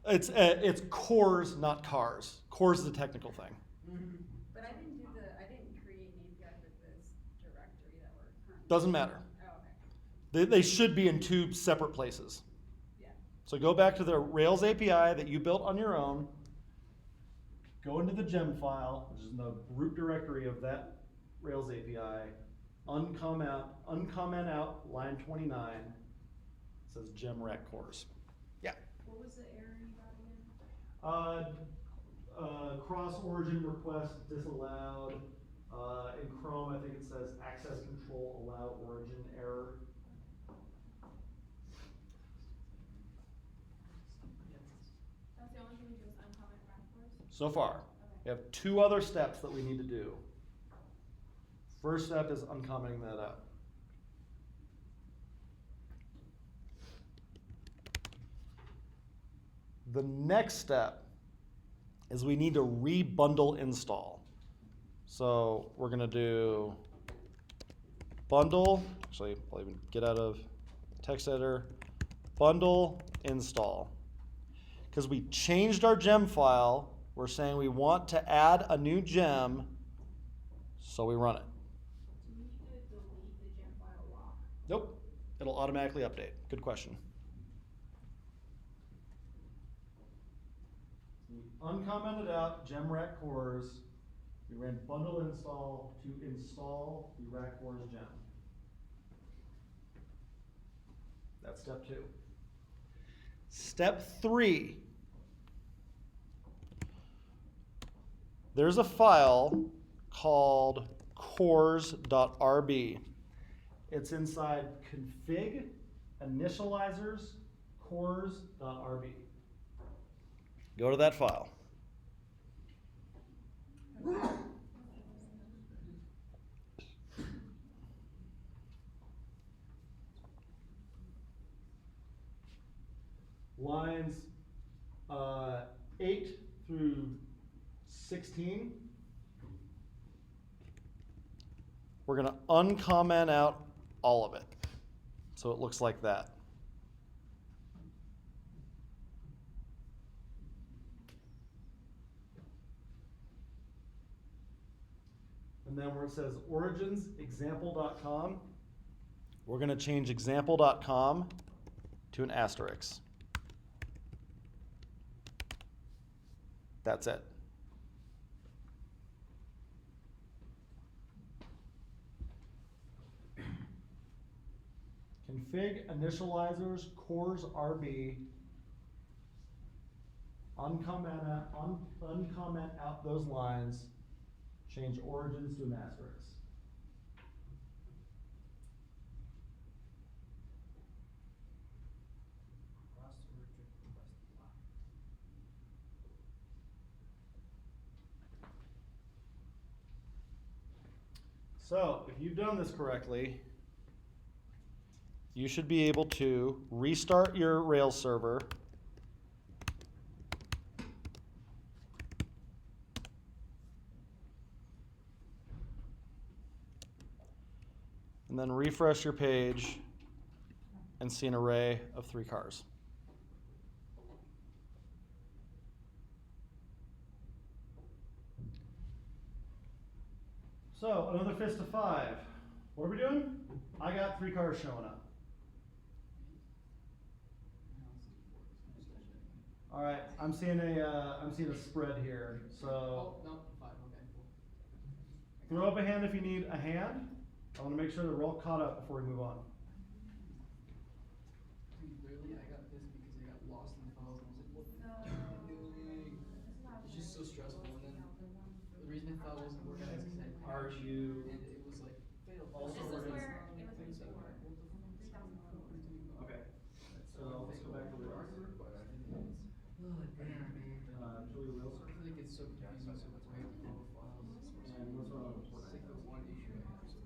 okay. It's cores, not cars. Cores is a technical thing. But I didn't create an API for this directory that we're currently. Doesn't matter. Oh, okay. They should be in two separate places. Yeah. So go back to the Rails API that you built on your own. Go into the gem file, which is in the root directory of that Rails API. Uncomment out line 29. It says gem rack cores. Yeah. What was the error you got again? Cross origin request disallowed. In Chrome, I think it says access control allow origin error. That's the only thing we do is uncomment rack cores? So far, Okay. we have two other steps that we need to do. First step is uncommenting that out. The next step is we need to rebundle install. So we're going to do bundle, actually I'll even get out of text editor, bundle install. Because we changed our gem file, we're saying we want to add a new gem, so we run it. Do we need to delete the gem file lock? Nope, it'll automatically update. Good question. We uncommented out gem rack cores. We ran bundle install to install the rack cores gem. That's step 2. Step 3. There's a file called cores.rb. It's inside config initializers cores.rb. Go to that file. Lines 8 through 16. We're going to uncomment out all of it. So it looks like that. And then where it says origins example.com, we're going to change example.com to an asterisk. That's it. Config initializers cores RB. Uncomment out those lines. Change origins to an asterisk. Cross origin request block. So, if you've done this correctly, you should be able to restart your Rails server. And then refresh your page and see an array of 3 cars. So, another fist of 5. What are we doing? I got 3 cars showing up. All right, I'm seeing a spread here. So, Oh, no, 5, okay, cool. throw up a hand if you need a hand. I want to make sure that we're all caught up before we move on. Dude, literally, I got pissed because I got lost in the files and I was like, what the fuck am I doing? It's just so stressful. And then the reason the file wasn't working is because I Are crashed you and it was like failed. also This is working? where it was Things that before. I'm like, what the fuck am I doing? Okay. So So let's go back to Rails. Rails. Oh, damn, man. Should we Rails? I feel like it's so confusing, so break flow of files. And what's wrong with It's like the one issue I have. So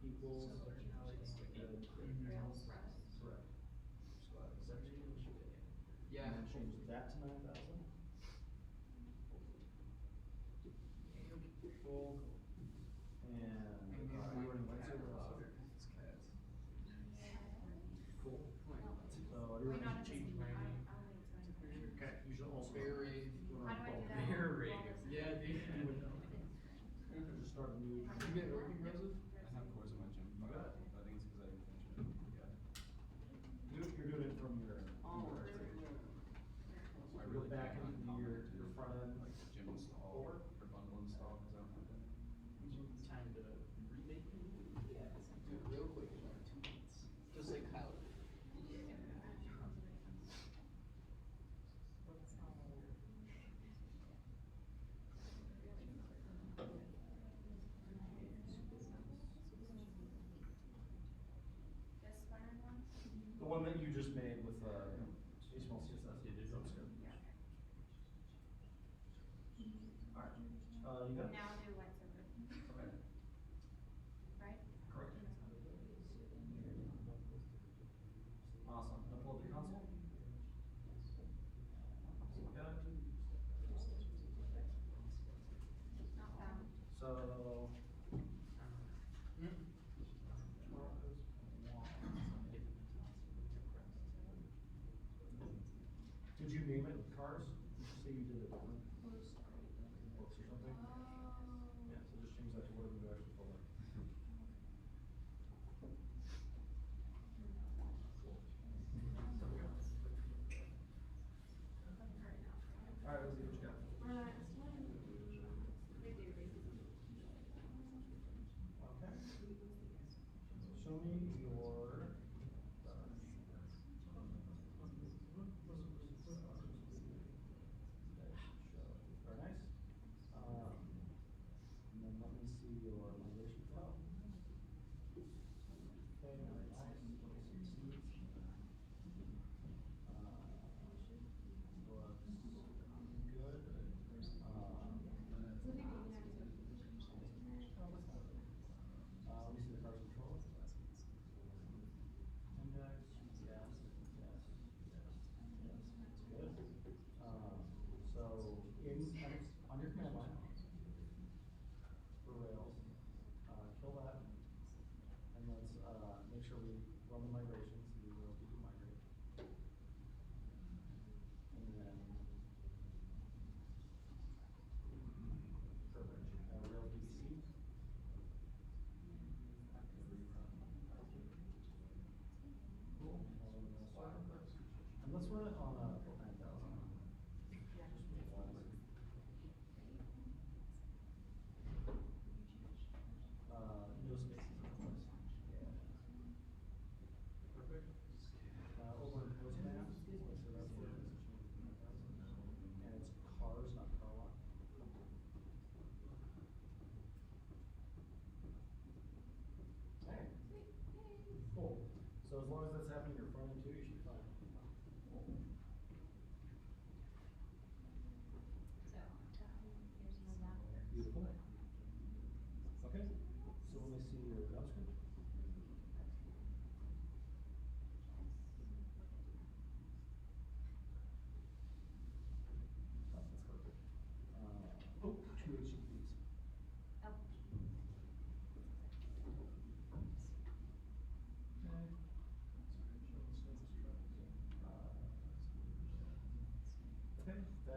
equals Rails rest. correct. yeah, And then change that to 9,000. Full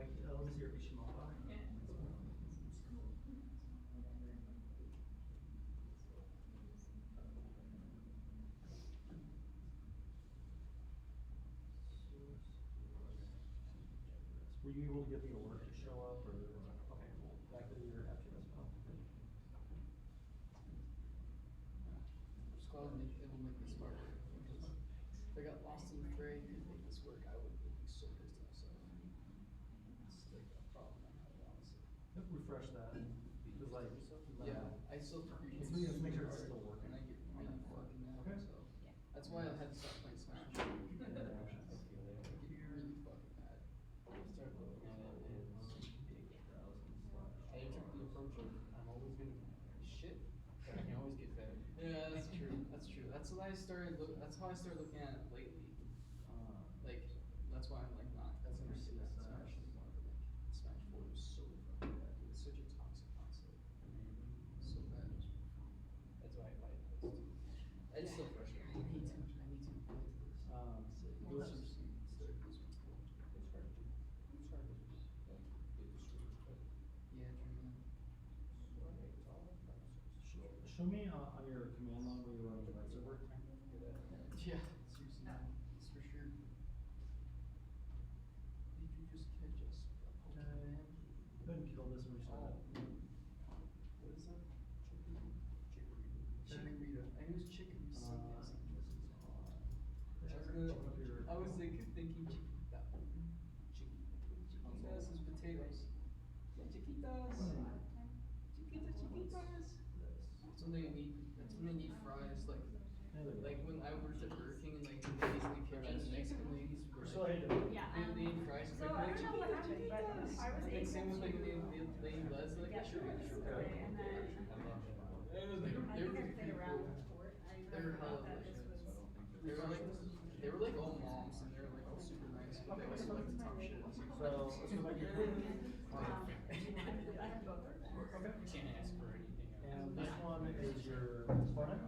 Let me see your Ishimaba. Were you able to get the alert to show up, or, okay, cool, back to your FTS file. Just glad it will make this work. Because if I got lost in the fray and couldn't make this work, I would be so pissed at myself. It's like a problem I have, honestly. Yep, refresh that, because like. Yeah, I still appreciate Let's make sure it's still working. and I get really fucking mad, Okay. so. That's why I had to stop playing Smash. I get really fucking mad. Start looking at it as big browsing slash. I took the approach of, I'm always gonna be shit. but I can always get better. Yeah, that's true, that's true. That's what I started that's how I started looking at it lately. Like, that's why I'm like not That's under interested in CSS. Smash anymore, but like, Smash 4 was so fucking bad, dude. It's such a toxic console. So bad. That's why I buy this too. It's still frustrating. I need to get to this. Go Let's to- just start this one. It's hard to like get the streets, but Yeah, true, man. it's all browsers. Show me on your command line where you're running the red server. Yeah, seriously, man. That's for sure. Did you just catch us? Go ahead and kill this and restart it. What is that? Chikorita. I knew it was chicory something. I was like thinking chiquita. Chiquitas is potatoes. Yeah, chiquitas. Chiquitas. That's when they need fries. Like when I worked at Burger King and like the ladies in the kitchen, the Mexican ladies were So, like, hey, David. Yeah. they need fries. It's So like, I don't know what happened, but chiquitas. I was Like able same with like to they need lettuce, like get sure. through it yesterday, and then I think I played around with Fort. I They're found out hella that this was. They were like all moms and they were like all super nice, but they also like to talk shit. So, let's go back to your. I have both of them. Okay. Can't ask for anything else. And this one is your Spartan?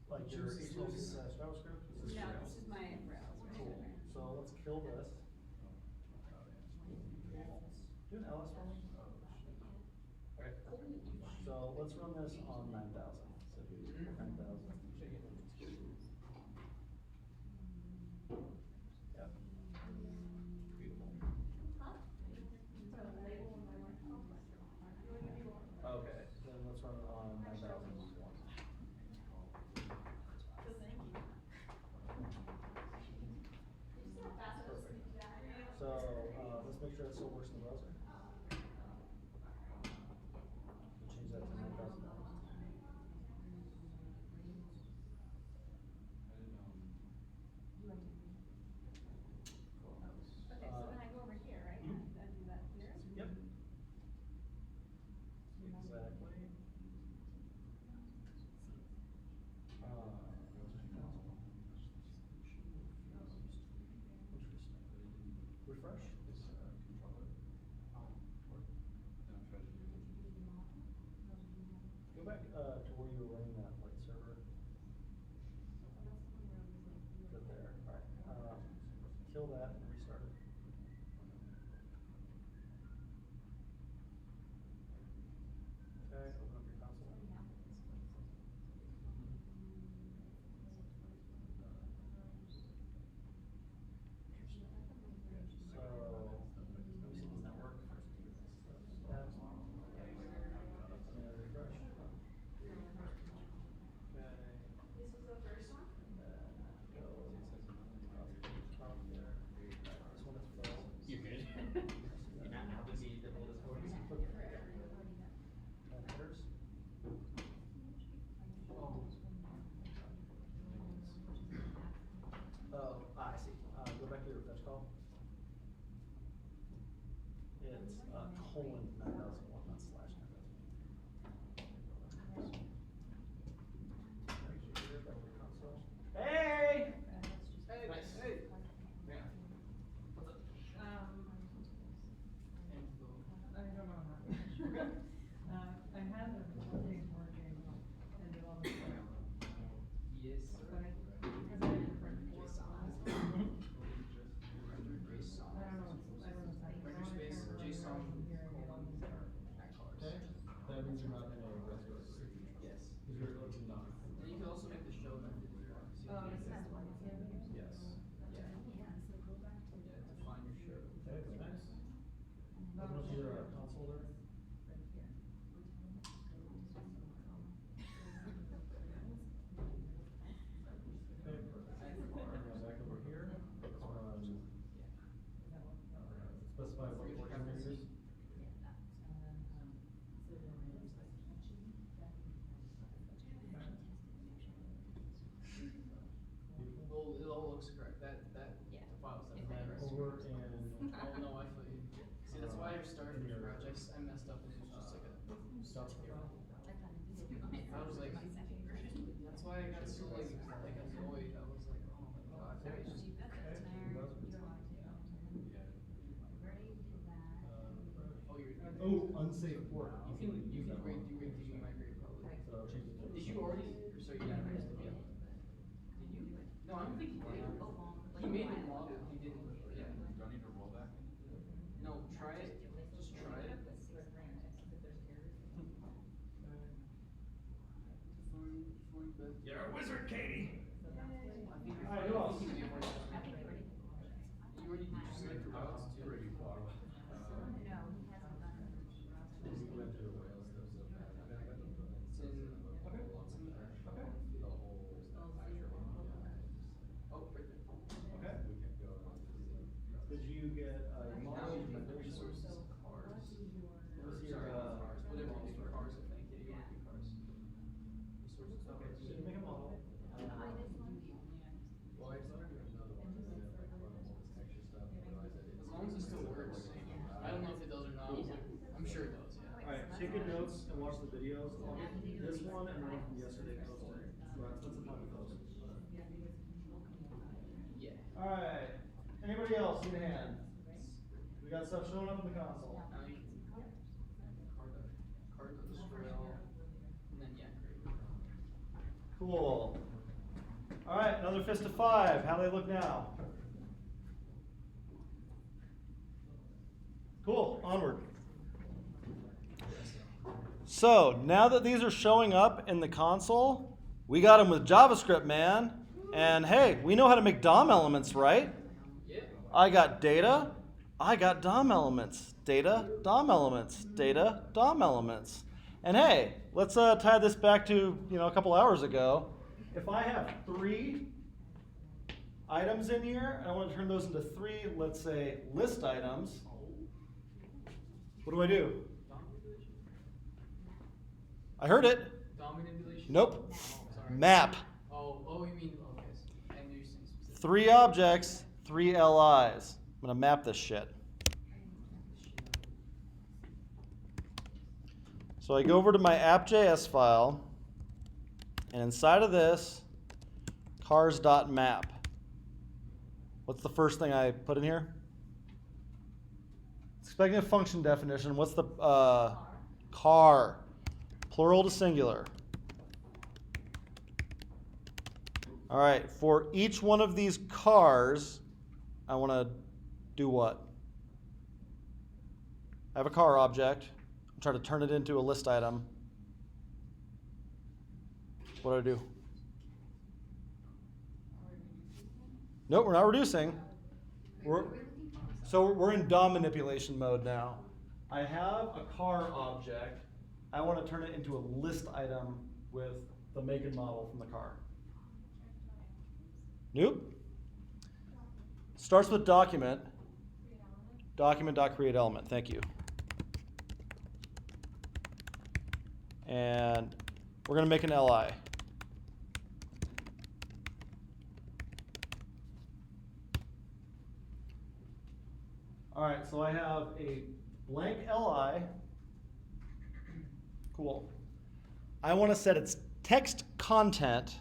Like your HTML JavaScript? Is this No, your- this is my browser. Cool. So let's kill this. Do an ls for me. Okay. So let's run this on 9,000. So do 9,000. Yep. Okay, then let's run it on 9,000. Perfect. So, let's make sure that still works in the browser. Change that to 9,000. Okay, so then I go over here, right? Mhm. And do that here? Yep. Exactly. Interesting. Refresh. Go back to where you were running that light server. Good there. Alright. Kill that and restart it. Okay, open up your console. So, let me see, does that work? Yeah. And refresh. Okay. This was the first one? Go top there. This one is full. You're good. You're not obligated to hold it for me. And headers. Oh, I see. Go back to your fetch call. It's colon 9,001, not slash 9,001. Back to your console. Hey! Hey, hey. I don't know how. I had a thing working and did all the stuff, Yes. but because I didn't print four files. So I was like, that's why I got so like annoyed. I was like, oh my god. Oh, Oh, unsafe port. you can grade do my grade probably. So I'll change it to Did you already? Or so you didn't raise it yet? Did you? No, I don't think he did. He made the model. He didn't. Yeah. Do I need to roll back anything? No, try it. Just try it. You're a wizard, Katie. Alright, who else? You already just like your routes too. Pretty far. No, he hasn't done it. We went through the whale stuff so fast. I mean, I got the book. It's in. Okay. The whole Oh, right there. Okay. we can go on to Did you get Now model? you can resources cars. What was Sorry, your, cars. Whatever you do, cars. I think. Yeah, you want to do cars. Resources. Okay, so you didn't make a model. Well, I started doing another one because I have like run all this extra stuff and realized I didn't. As long as it still works. I don't know if it does or not. I'm sure it does. Yeah. Alright, take good notes and watch the videos. I'll get this one and the one from yesterday posted. So spend some time with those. Yeah. Alright, anybody else need a hand? We got stuff showing up in the console. Now you can card the trail, and then yeah, great. Cool. Alright, another fist of 5. How do they look now? Cool, onward. So, now that these are showing up in the console, we got them with JavaScript, man. And hey, we know how to make DOM elements, right? Yeah. I got data, I got DOM elements. Data, DOM elements. Data, DOM elements. And hey, let's tie this back to a couple hours ago. If I have 3 items in here, and I want to turn those into 3, let's say, list items, what do I do? I heard it. DOM manipulation? Nope. Oh, sorry. Map. Oh, you mean, okay. I knew you were saying specific. 3 objects, 3 LIs. I'm going to map this shit. So I go over to my app.js file, and inside of this, cars.map. What's the first thing I put in here? Expecting a function definition. What's the car? Plural to singular. All right, for each one of these cars, I want to do what? I have a car object. I'm trying to turn it into a list item. What do I do? Nope, we're not reducing. So we're in DOM manipulation mode now. I have a car object. I want to turn it into a list item with the make and model from the car. Nope. Starts with document. Document.createElement. Thank you. And we're going to make an LI. All right, so I have a blank LI. Cool. I want to set its text content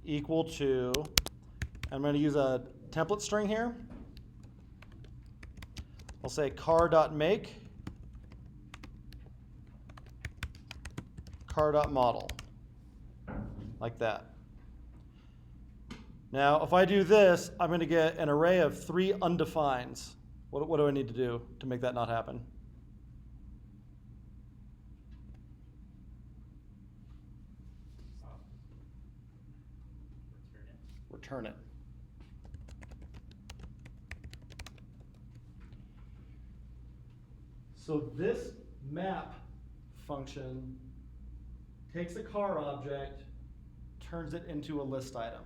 equal to, I'm going to use a template string here. I'll say car.make, car.model, like that. Now, if I do this, I'm going to get an array of 3 undefines. What do I need to do to make that not happen? Return it. So this map function takes a car object, turns it into a list item.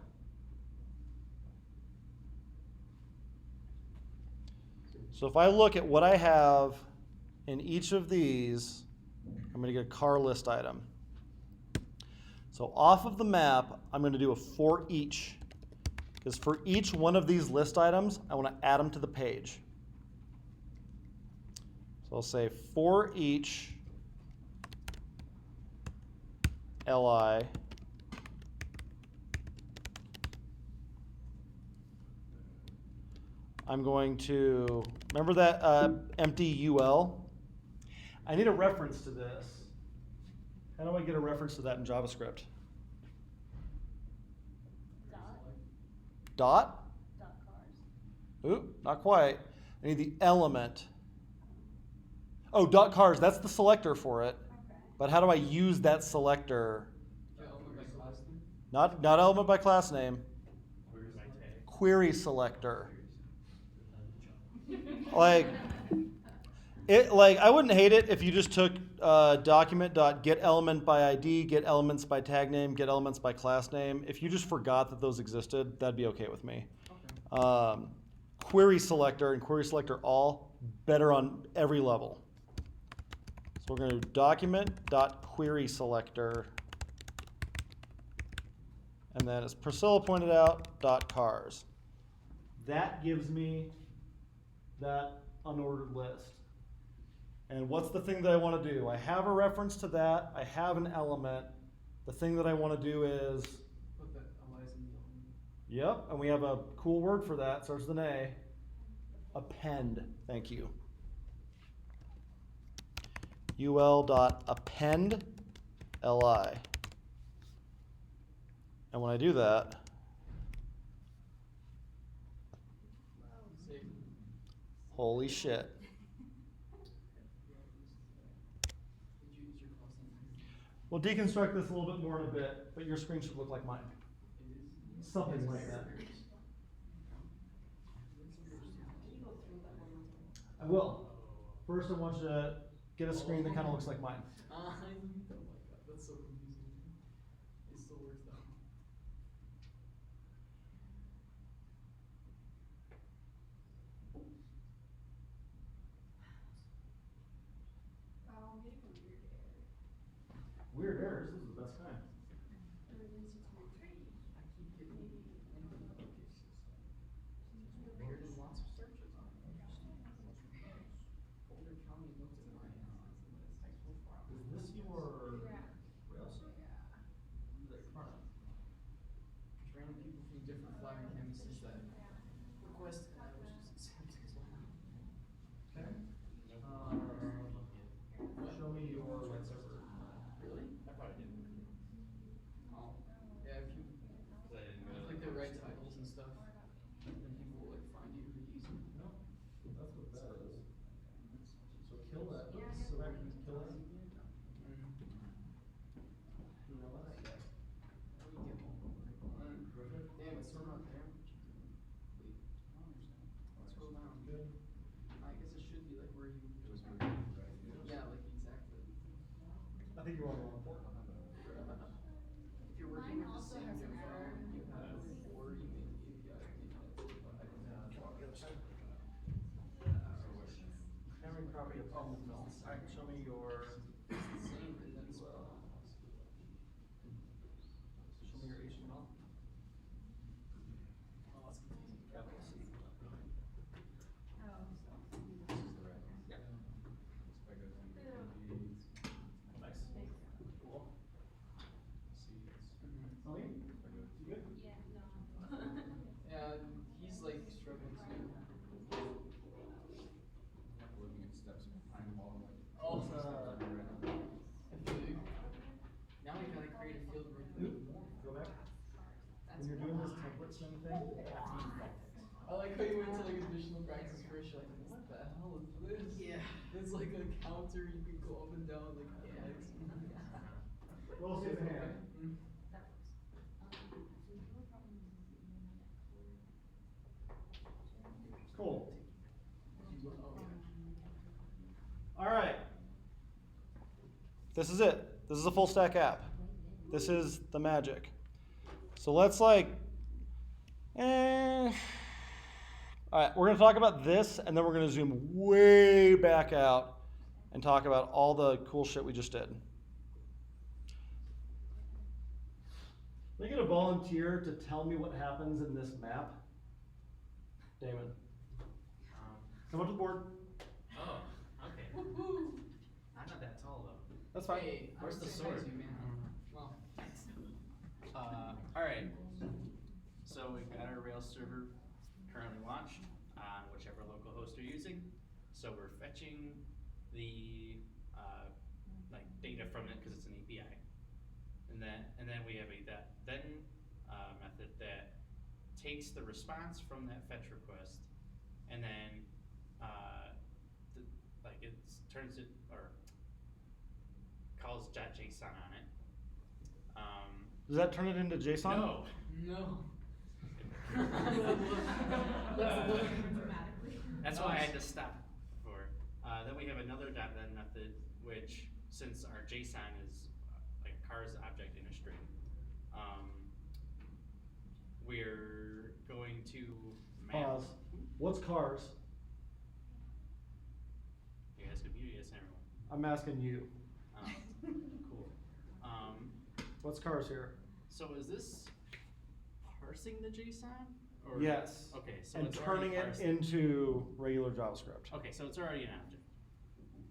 So if I look at what I have in each of these, I'm going to get a car list item. So off of the map, I'm going to do a for each. Because for each one of these list items, I want to add them to the page. So I'll say for each li, I'm going to, remember that empty ul? I need a reference to this. How do I get a reference to that in JavaScript? Dot? Dot cars. Ooh, not quite. I need the element. Oh, dot cars, that's the selector for it. Okay. But how do I use that selector? The element by class name? Not element by class name. Query by tag. Query selector. Like I wouldn't hate it if you just took document.getElement by ID, get elements by tag name, get elements by class name. If you just forgot that those existed, that'd be okay with me. Okay. Query selector and query selector all better on every level. So we're going to do document.query selector, and then as Priscilla pointed out, .cars. That gives me that unordered list. And what's the thing that I want to do? I have a reference to that. I have an element. The thing that I want to do is, Put that lies in the element. yep, and we have a cool word for that. Starts with an A. Append. Thank you. ul.append li. And when I do that, Save. holy shit. Did you use your class name? We'll deconstruct this a little bit more in a bit, but your screen should look like mine. It is. Something like that. I will. First, I want you to get a screen that kind of looks like mine. Oh my god, that's so confusing. It still works though. Oh, I'm getting a weird error. Weird errors. This is the best kind. Or at least it's weird to me. I keep getting Maybe. anything but cases. Weird in lots of searches. Boulder County looked at mine. Is this your Yeah. Rails? Yeah. Is that your front end? There's random people from different flagging campuses that request which is accepted as well. Okay. What? Show me your web server. Really? I probably did. Oh. Yeah, if you Cause I didn't go to click the the right website. titles and stuff, then people will like find you really easy. No, that's what that is. So kill that. Yeah, Oops, so back and kill that. Mm. Do all that. Let me get one. Perfect. Damn, it's still not there. Wait, I don't understand. Scroll down. Good. I guess it should be like where you. It was removed, right? Yeah, like exactly. I think you're on the wrong port. If you're working Mine with the also same has an info error. you had before you made the API, maybe that's what I didn't have. Come on, the other side. Having probably a problem with All right, show me your. It's the same and then spell. Show me your HTML. Oh, that's confusing. Capital C. Oh, so. This is the right one. Yeah. So if I go to Nice. Cool. seeds, Mhm. Tony, if I go to you good? Yeah, no. Yeah, he's like struggling too. like looking at steps behind the ball, like. Oh. steps I'm in right now. I feel you. Now we gotta create a field where we can make more. Go back. That's When you're doing this template swing thing, you have to use buttons. I like how you went to like additional practice first. You're like, what the hell is this? Yeah. It's like a counter. You can go up and down like X. Roll saves a hand. Mm. That works. Cool. Oh, okay. All right. This is it. This is a full stack app. This is the magic. So let's all right, we're going to talk about this, and then we're going to zoom way back out and talk about all the cool shit we just did. Can I get a volunteer to tell me what happens in this map? Damon, come up to the board. Oh, okay. That's fine. Hey, Where's the sword? You, man. Well, Alright. So we've got our Rails server currently launched on whichever local host you're using. So we're fetching the like data from it because it's an API. And then we have a then method that takes the response from that fetch request and then it turns it or calls .json on it. Does that turn it into JSON? No. no. Dramatically. That's why I had to stop for. Then we have another .then method, which since our JSON is like a cars object in a string, we're going to map. Pause. What's cars? You asking me or you asking everyone? I'm asking you. Cool. What's cars here? So is this parsing the JSON? Or Yes. Okay, so And it's turning already it parsed. into regular JavaScript. Okay, so it's already an object.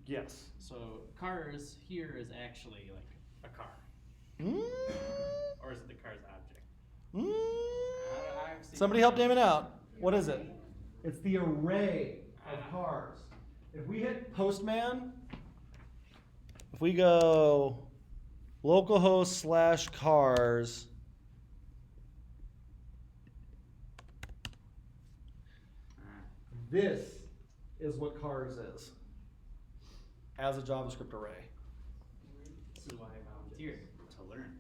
Yes. So cars here is actually like a car. Or is it the car's object? Somebody help Damon out. What is it? It's the array of cars. If we hit Postman, if we go localhost / cars, this is what cars is as a JavaScript array. This is why I volunteered to learn.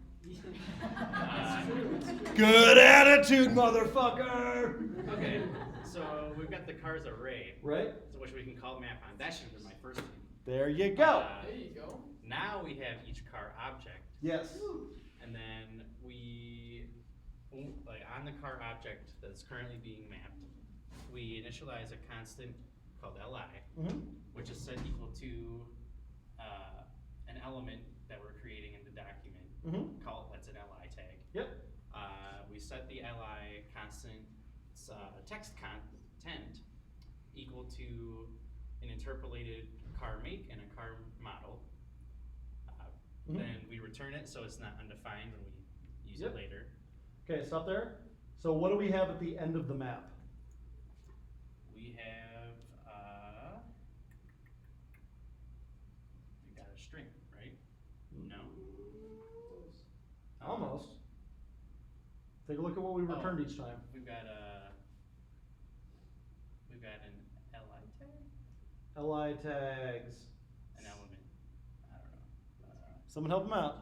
Good attitude, motherfucker! Okay, so we've got the cars array, Right? so which we can call map on. That should have been my first thing. There you go. There you go. Now we have each car object, Yes. and then we, like on the car object that's currently being mapped, we initialize a constant called li, Mm-hmm. which is set equal to an element that we're creating in the document. Mm-hmm. That's an li tag. Yep. We set the li constant text content equal to an interpolated car make and a car model. Mhm. Then we return it so it's not undefined when we use Yep. it later. Okay, stop there. So what do we have at the end of the map? We have we got a string, right? No. Almost. Take a look at what we returned each time. We've got an li tag, Li tags. an element. I don't know. Someone help him out.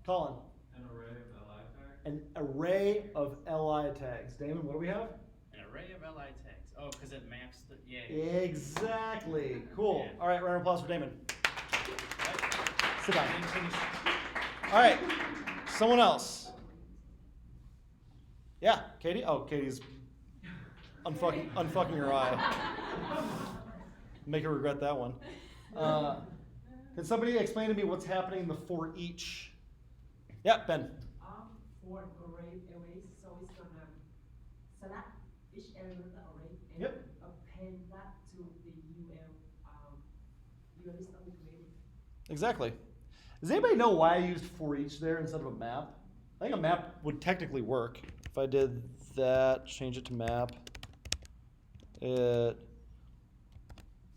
Colin. An array of li tags? An array of Li tags. Damon, what do we have? An array of li tags. Oh, because it maps the Exactly. Cool. Yeah. All right, round of applause for Damon. Sit down. Didn't finish. All right. Someone else. Yeah, Katie. Oh, Katie's unfucking her eye. Make her regret that one. Can somebody explain to me what's happening in the for each? Yeah, Ben. For arrays, so it's gonna select each element of the array and Yep. append that to the UL list that we created. Exactly. Does anybody know why I used for each there instead of a map? I think a map would technically work. If I did that, change it to map, it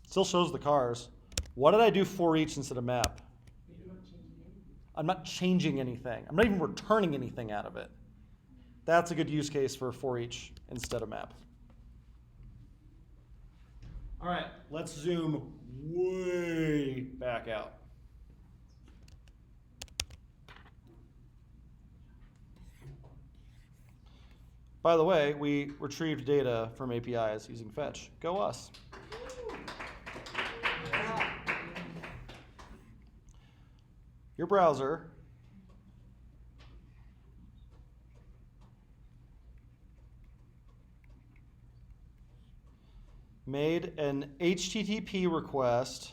still shows the cars. Why did I do for each instead of map? You're not changing anything. I'm not changing anything. I'm not even returning anything out of it. That's a good use case for each instead of map. All right, let's zoom way back out. By the way, we retrieved data from APIs using fetch. Go us. Your browser made an HTTP request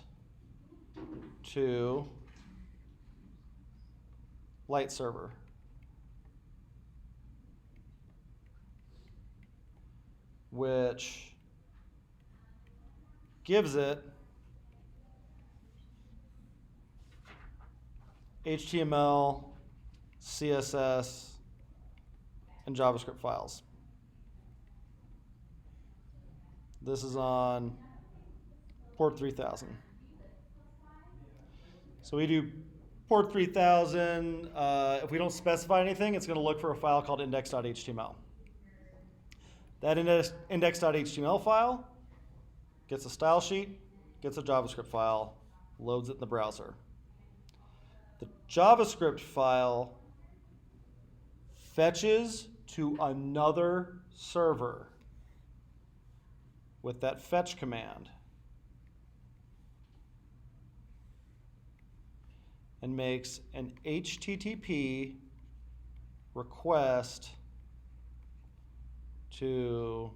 to Light Server. Which gives it HTML, CSS, and JavaScript files. This is on port 3000. So we do port 3000. If we don't specify anything, it's going to look for a file called index.html. That index.html file gets a style sheet, gets a JavaScript file, loads it in the browser. The JavaScript file fetches to another server with that fetch command and makes an HTTP request to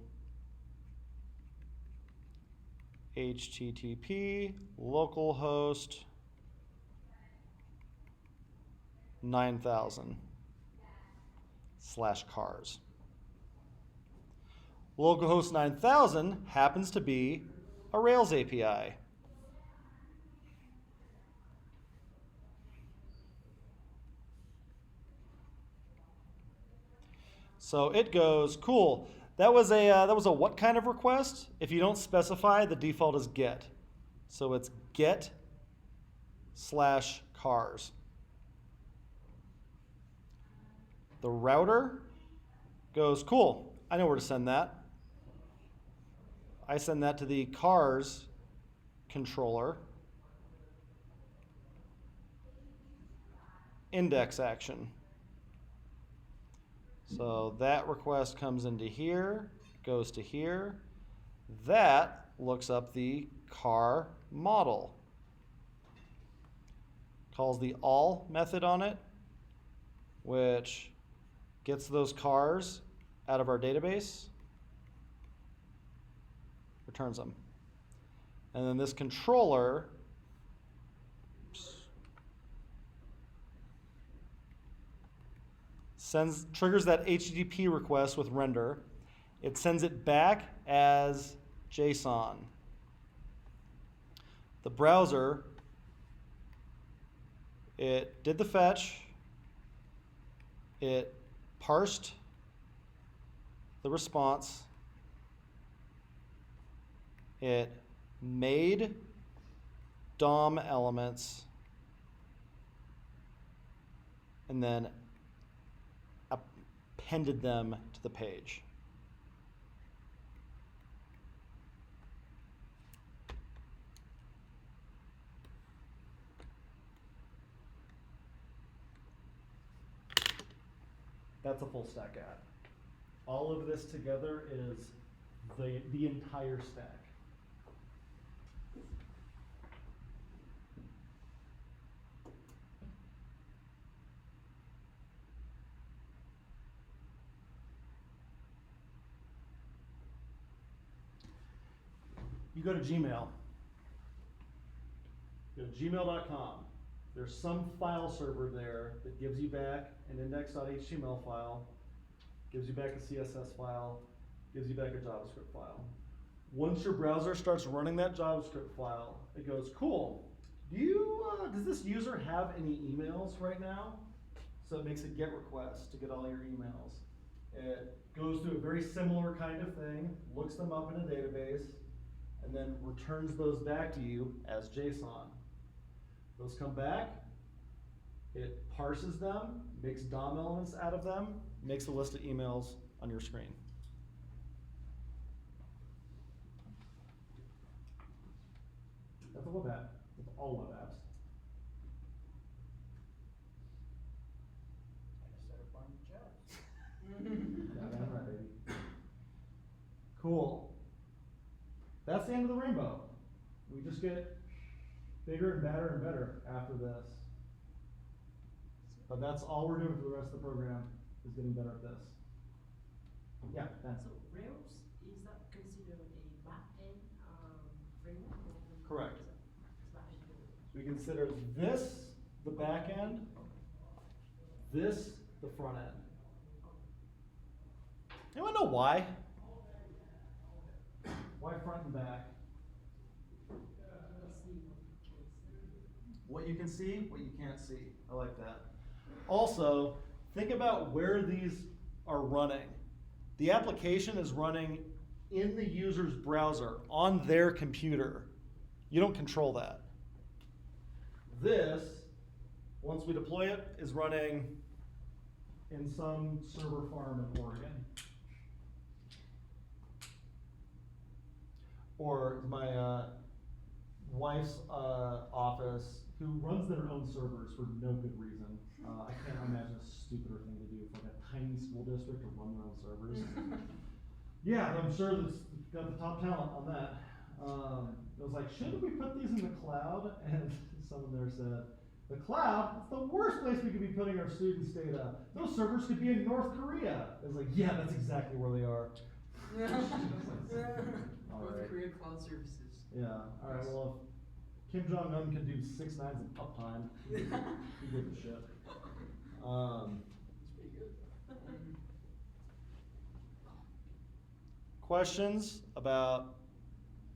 HTTP localhost 9000/cars. Localhost 9000 happens to be a Rails API. So it goes, cool. That was a what kind of request? If you don't specify, the default is get. So it's get/cars. The router goes, cool. I know where to send that. I send that to the cars controller. Index action. So that request comes into here, goes to here. That looks up the car model. Calls the all method on it, which gets those cars out of our database, returns them. And then this controller triggers that HTTP request with render. It sends it back as JSON. The browser, it did the fetch, it parsed the response, it made DOM elements, and then appended them to the page. That's a full stack ad. All of this together is the entire stack. You go to Gmail. Go to gmail.com. There's some file server there that gives you back an index.html file, gives you back a CSS file, gives you back a JavaScript file. Once your browser starts running that JavaScript file, it goes, cool. Does this user have any emails right now? So it makes a GET request to get all your emails. It goes through a very similar kind of thing, looks them up in a database, and then returns those back to you as JSON. Those come back, it parses them, makes DOM elements out of them, makes a list of emails on your screen. That's a web app. That's all web apps. Goddamn right, baby. Cool. That's the end of the rainbow. We just get bigger and better and better after this. But that's all we're doing for the rest of the program, is getting better at this. Yeah, Ben. So Rails, is that considered a back-end framework? Correct. Slash We consider this the back end, this the front end. Anyone know why? Why front and back? what you can see, what you can't see. I like that. Also, think about where these are running. The application is running in the user's browser on their computer. You don't control that. This, once we deploy it, is running in some server farm in Oregon. Or my wife's office, who runs their own servers for no good reason. I can't imagine a stupider thing to do for like a tiny school district to run their own servers. Yeah, I'm sure that's got the top talent on that. It was like, shouldn't we put these in the cloud? And someone there said, the cloud? It's the worst place we could be putting our students' data. Those servers could be in North Korea. It was like, yeah, that's exactly where they are. North Korea cloud services. Yeah, alright, well, if Kim Jong-un can do 6 nines of uptime, who gives a shit? It's pretty good. Questions about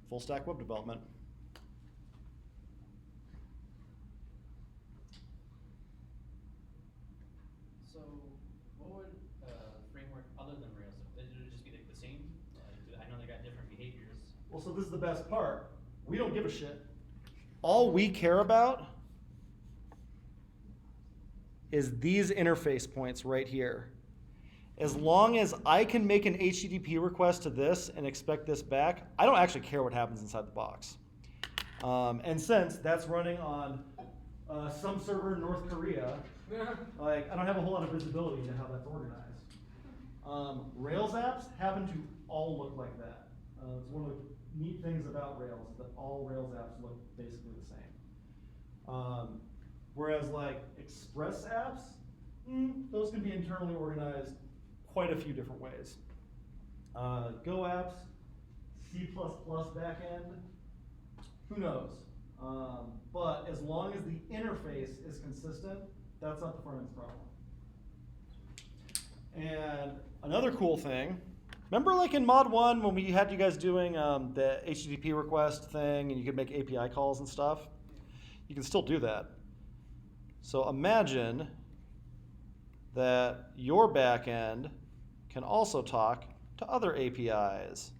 full stack web development? So, what would framework other than Rails? Would it just be like the same? I know they got different behaviors. Well, so this is the best part. We don't give a shit. All we care about is these interface points right here. As long as I can make an HTTP request to this and expect this back, I don't actually care what happens inside the box. And since that's running on some server in North Korea, like I don't have a whole lot of visibility into how that's organized. Rails apps happen to all look like that. It's one of the neat things about Rails is that all Rails apps look basically the same. Whereas like Express apps, those can be internally organized quite a few different ways. Go apps, C++ backend, who knows? But as long as the interface is consistent, that's not the front end's problem. And another cool thing, remember like in Mod 1 when we had you guys doing the HTTP request thing and you could make API calls and stuff? You can still do that. So imagine that your backend can also talk to other APIs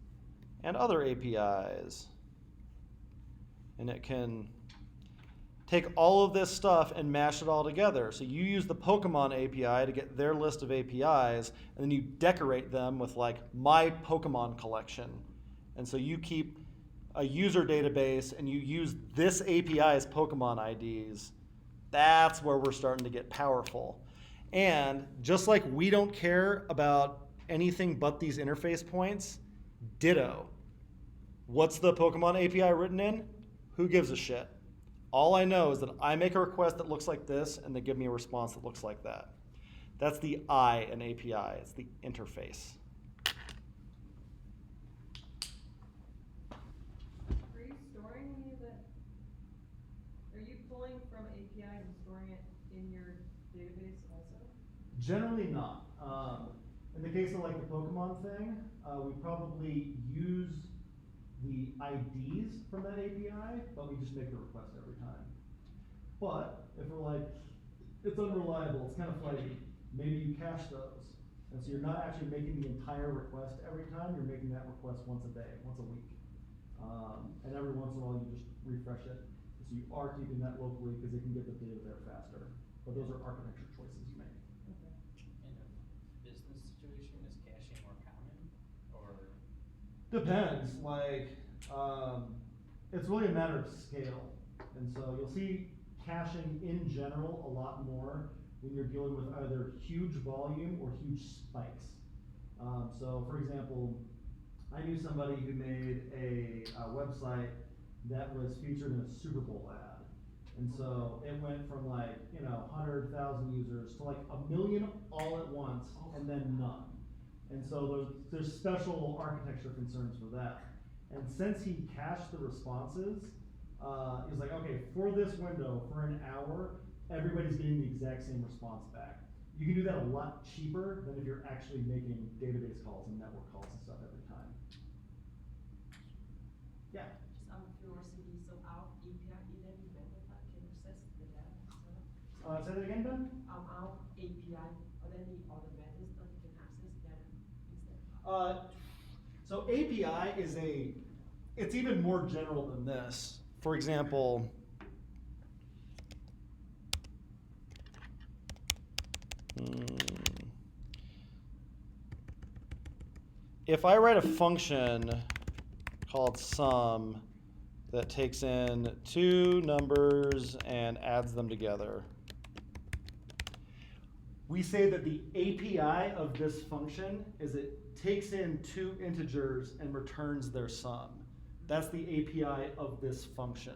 and other APIs. And it can take all of this stuff and mash it all together. So you use the Pokemon API to get their list of APIs, and then you decorate them with like my Pokemon collection. And so you keep a user database and you use this API's Pokemon IDs. That's where we're starting to get powerful. And just like we don't care about anything but these interface points, ditto. What's the Pokemon API written in? Who gives a shit? All I know is that I make a request that looks like this and they give me a response that looks like that. That's the I in API, it's the interface. Are you storing any of that? Are you pulling from API and storing it in your database also? Generally not. In the case of like the Pokemon thing, we probably use the IDs from that API, but we just make the request every time. But if we're like, it's unreliable, it's kind of flaky, maybe you cache those. And so you're not actually making the entire request every time, you're making that request once a day, once a week. And every once in a while you just refresh it. So you are keeping that locally because it can get the data there faster. But those are architecture choices you make. Okay. In a business situation, is caching more common, or? Depends, like, it's really a matter of scale. And so you'll see caching in general a lot more when you're dealing with either huge volume or huge spikes. So for example, I knew somebody who made a website that was featured in a Super Bowl ad. And so it went from like, 100,000 users to like 1 million all at once and then none. And so there's special architecture concerns for that. And since he cached the responses, he was like, okay, for this window, for an hour, everybody's getting the exact same response back. You can do that a lot cheaper than if you're actually making database calls and network calls and stuff every time. Yeah? Just out of curiosity, so our API is everywhere, but I can access say that again, Ben? Our API, are there any other methods that you can access that instead? So API it's even more general than this. For example, if I write a function called sum that takes in two numbers and adds them together, we say that the API of this function is it takes in two integers and returns their sum. That's the API of this function.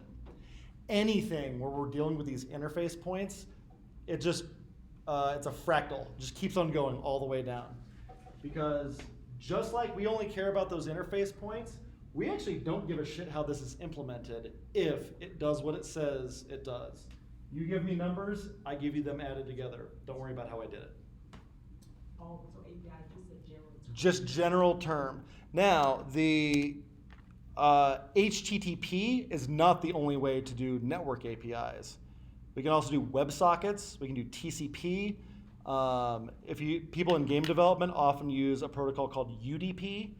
Anything where we're dealing with these interface points, it's a fractal, just keeps on going all the way down. Because just like we only care about those interface points, we actually don't give a shit how this is implemented if it does what it says it does. You give me numbers, I give you them added together. Don't worry about how I did it. Oh, so API is a general term. Just general term. Now, the HTTP is not the only way to do network APIs. We can also do WebSockets. We can do TCP. People in game development often use a protocol called UDP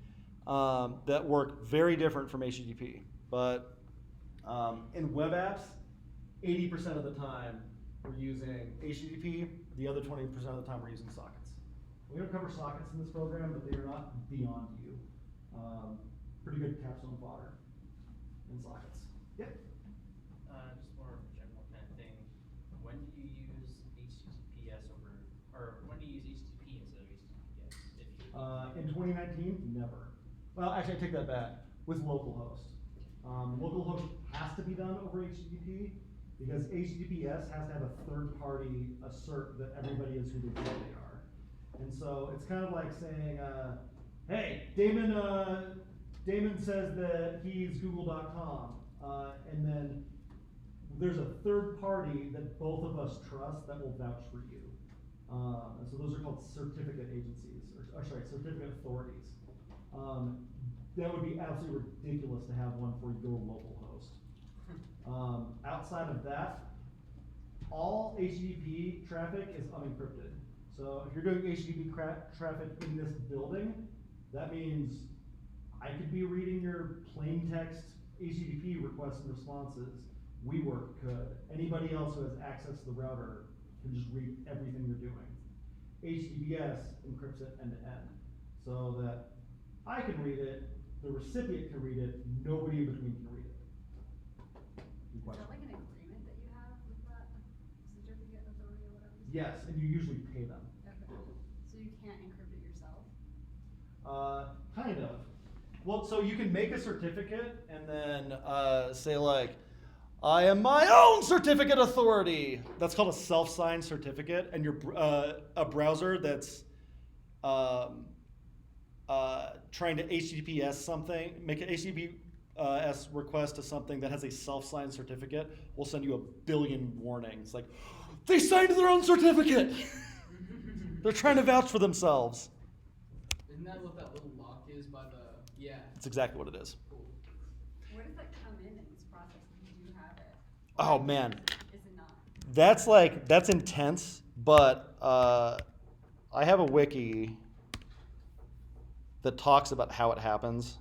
that work very different from HTTP. But in web apps, 80% of the time we're using HTTP. The other 20% of the time we're using sockets. We don't cover sockets in this program, but they are not beyond you. Pretty good capstone fodder in sockets. Yep. Just more of a general kind of thing. When do you use HTTPS when do you use HTTP instead of HTTPS? In 2019, never. Well, actually, I take that back. With localhost. Localhost has to be done over HTTP because HTTPS has to have a third party assert that everybody is who they say they are. And so it's kind of like saying, hey, Damon says that he's Google.com, and then there's a third party that both of us trust that will vouch for you. And so those are called certificate agencies, certificate authorities. That would be absolutely ridiculous to have one for your local host. Outside of that, all HTTP traffic is unencrypted. So if you're doing HTTP traffic in this building, that means I could be reading your plain text HTTP requests and responses. WeWork could. Anybody else who has access to the router can just read everything you're doing. HTTPS encrypts it end to end so that I can read it, the recipient can read it, nobody in between can read it. Is that like an agreement that you have with that certificate authority or whatever? Yes, and you usually pay them. Okay. So you can't encrypt it yourself? Kind of. Well, so you can make a certificate and then say like, I am my own certificate authority. That's called a self-signed certificate, and you're a browser that's trying to HTTPS something, make an HTTPS request to something that has a self-signed certificate, will send you 1 billion warnings. Like, they signed their own certificate. They're trying to vouch for themselves. Isn't that what that little lock is by the? Yeah. That's exactly what it is. Cool. Where does that come in this process? Do you have it? Oh man, Is it not? that's intense. But I have a wiki that talks about how it happens.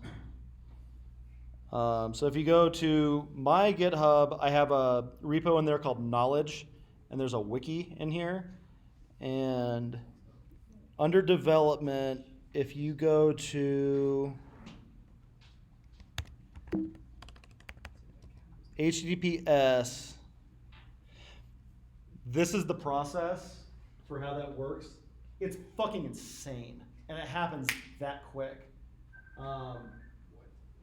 So if you go to my GitHub, I have a repo in there called knowledge, and there's a wiki in here. And under development, if you go to HTTPS, this is the process for how that works. It's fucking insane, and it happens that quick. But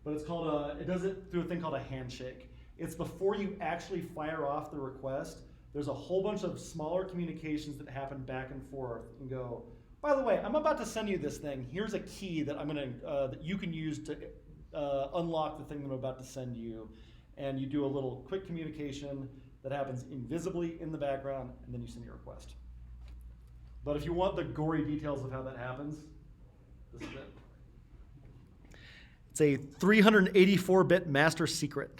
it's called it does it through a thing called a handshake. It's before you actually fire off the request. There's a whole bunch of smaller communications that happen back and forth and go, by the way, I'm about to send you this thing. Here's a key that that you can use to unlock the thing that I'm about to send you. And you do a little quick communication that happens invisibly in the background, and then you send your request. But if you want the gory details of how that happens, this is it. It's a 384-bit master secret,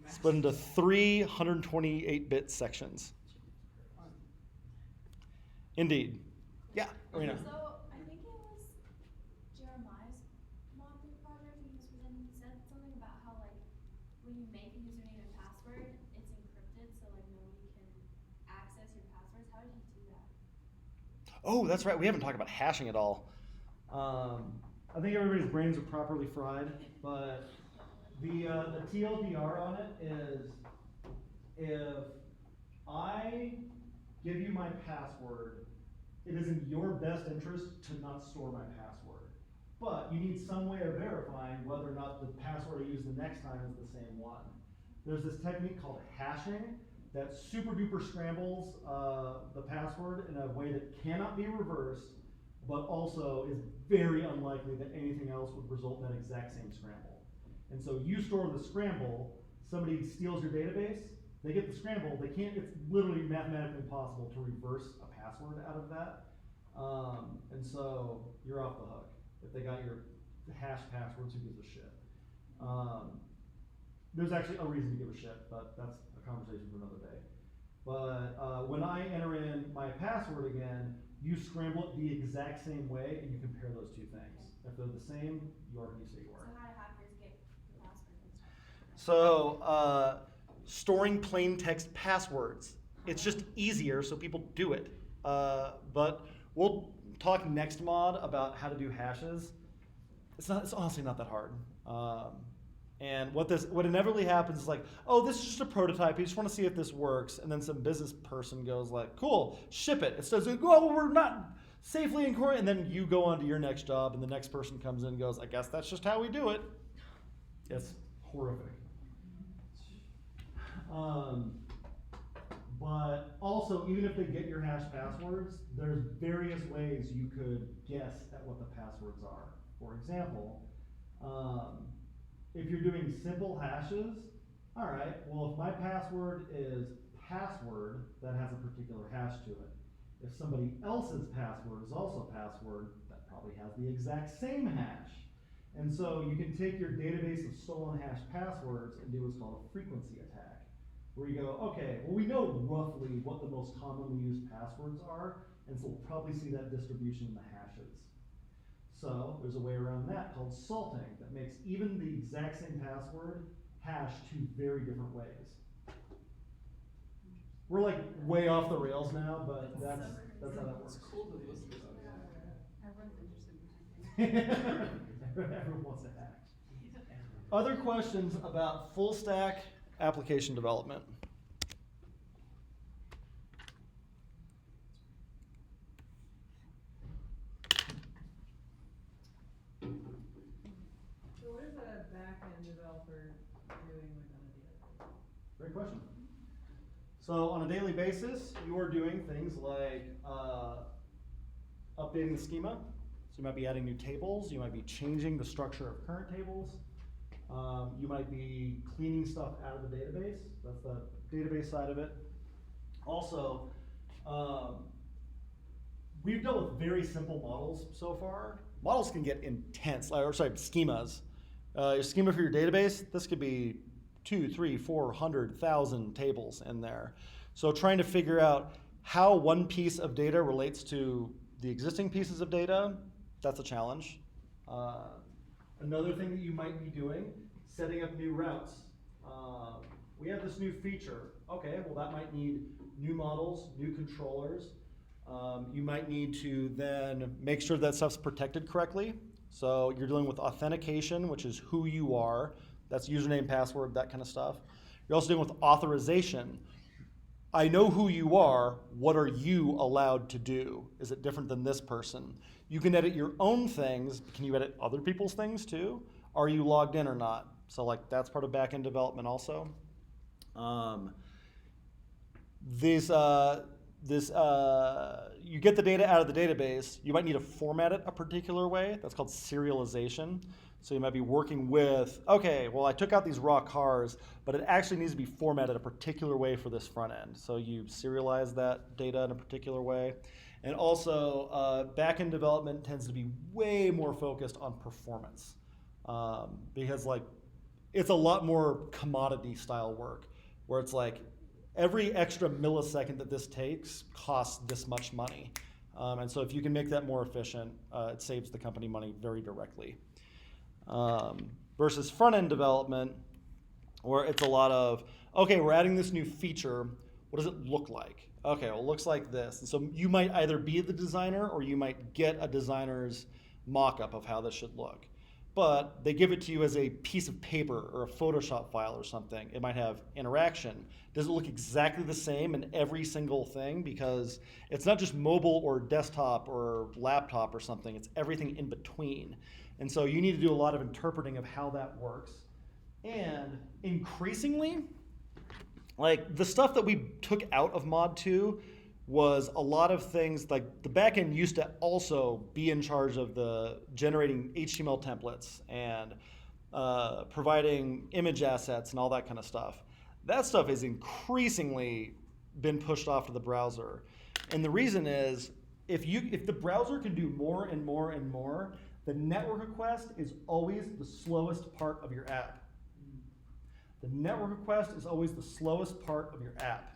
split into 328-bit sections. Indeed. Yeah, Arena. So I think it was Jeremiah's mod 3 project when he was presenting, he said something about how like when you make a username and password, it's encrypted so like nobody can access your passwords. How did he do that? Oh, that's right. We haven't talked about hashing at all. I think everybody's brains are properly fried, but the TLDR on it is if I give you my password, it is in your best interest to not store my password. But you need some way of verifying whether or not the password I use the next time is the same one. There's this technique called hashing that super duper scrambles the password in a way that cannot be reversed, but also is very unlikely that anything else would result in that exact same scramble. And so you store the scramble, somebody steals your database, they get the scramble, they can't, it's literally mathematically impossible to reverse a password out of that. And so you're off the hook. If they got your hash passwords, who gives a shit? There's actually a reason to give a shit, but that's a conversation for another day. But when I enter in my password again, you scramble it the exact same way and you compare those two things. If they're the same, you are who you say you are. So how do hackers get the password and stuff? So storing plain text passwords. It's just easier, so people do it. But we'll talk next mod about how to do hashes. It's honestly not that hard. And what inevitably happens is like, oh, this is just a prototype. You just want to see if this works. And then some business person goes like, cool, ship it. It says, oh, well, we're not safely in court. And then you go on to your next job and the next person comes in and goes, I guess that's just how we do it. It's horrific. But also, even if they get your hash passwords, there's various ways you could guess at what the passwords are. For example, if you're doing simple hashes, all right, well, if my password is password, that has a particular hash to it. If somebody else's password is also password, that probably has the exact same hash. And so you can take your database of stolen hash passwords and do what's called a frequency attack, where you go, okay, well, we know roughly what the most commonly used passwords are, and so we'll probably see that distribution in the hashes. So there's a way around that called salting that makes even the exact same password hash two very different ways. We're like way off the rails now, but that's how that works. It's cool to listen to. Everyone's interested in what you think. Everyone wants to hack. Other questions about full stack application development? So what is a back-end developer doing like on a daily basis? Great question. So on a daily basis, you are doing things like updating the schema. So you might be adding new tables. You might be changing the structure of current tables. You might be cleaning stuff out of the database. That's the database side of it. Also, we've dealt with very simple models so far. Models can get intense, schemas. Your schema for your database, this could be 200, 300, 400,000 tables in there. So trying to figure out how one piece of data relates to the existing pieces of data, that's a challenge. Another thing that you might be doing, setting up new routes. We have this new feature. Okay, well that might need new models, new controllers. You might need to then make sure that stuff's protected correctly. So you're dealing with authentication, which is who you are. That's username, password, that kind of stuff. You're also dealing with authorization. I know who you are. What are you allowed to do? Is it different than this person? You can edit your own things. Can you edit other people's things too? Are you logged in or not? So like that's part of back-end development also. You get the data out of the database. You might need to format it a particular way. That's called serialization. So you might be working with, okay, well I took out these raw cars, but it actually needs to be formatted a particular way for this front end. So you serialize that data in a particular way. And also, back-end development tends to be way more focused on performance because like it's a lot more commodity style work where it's like every extra millisecond that this takes costs this much money. And so if you can make that more efficient, it saves the company money very directly. Versus front-end development, where it's a lot of, okay, we're adding this new feature. What does it look like? Okay, well, it looks like this. And so you might either be the designer or you might get a designer's mock-up of how this should look. But they give it to you as a piece of paper or a Photoshop file or something. It might have interaction. Does it look exactly the same in every single thing? Because it's not just mobile or desktop or laptop or something. It's everything in between. And so you need to do a lot of interpreting of how that works. And increasingly, like the stuff that we took out of Mod 2 was a lot of things, like the backend used to also be in charge of the generating HTML templates and providing image assets and all that kind of stuff. That stuff has increasingly been pushed off to the browser. And the reason is, if the browser can do more and more and more, the network request is always the slowest part of your app. The network request is always the slowest part of your app.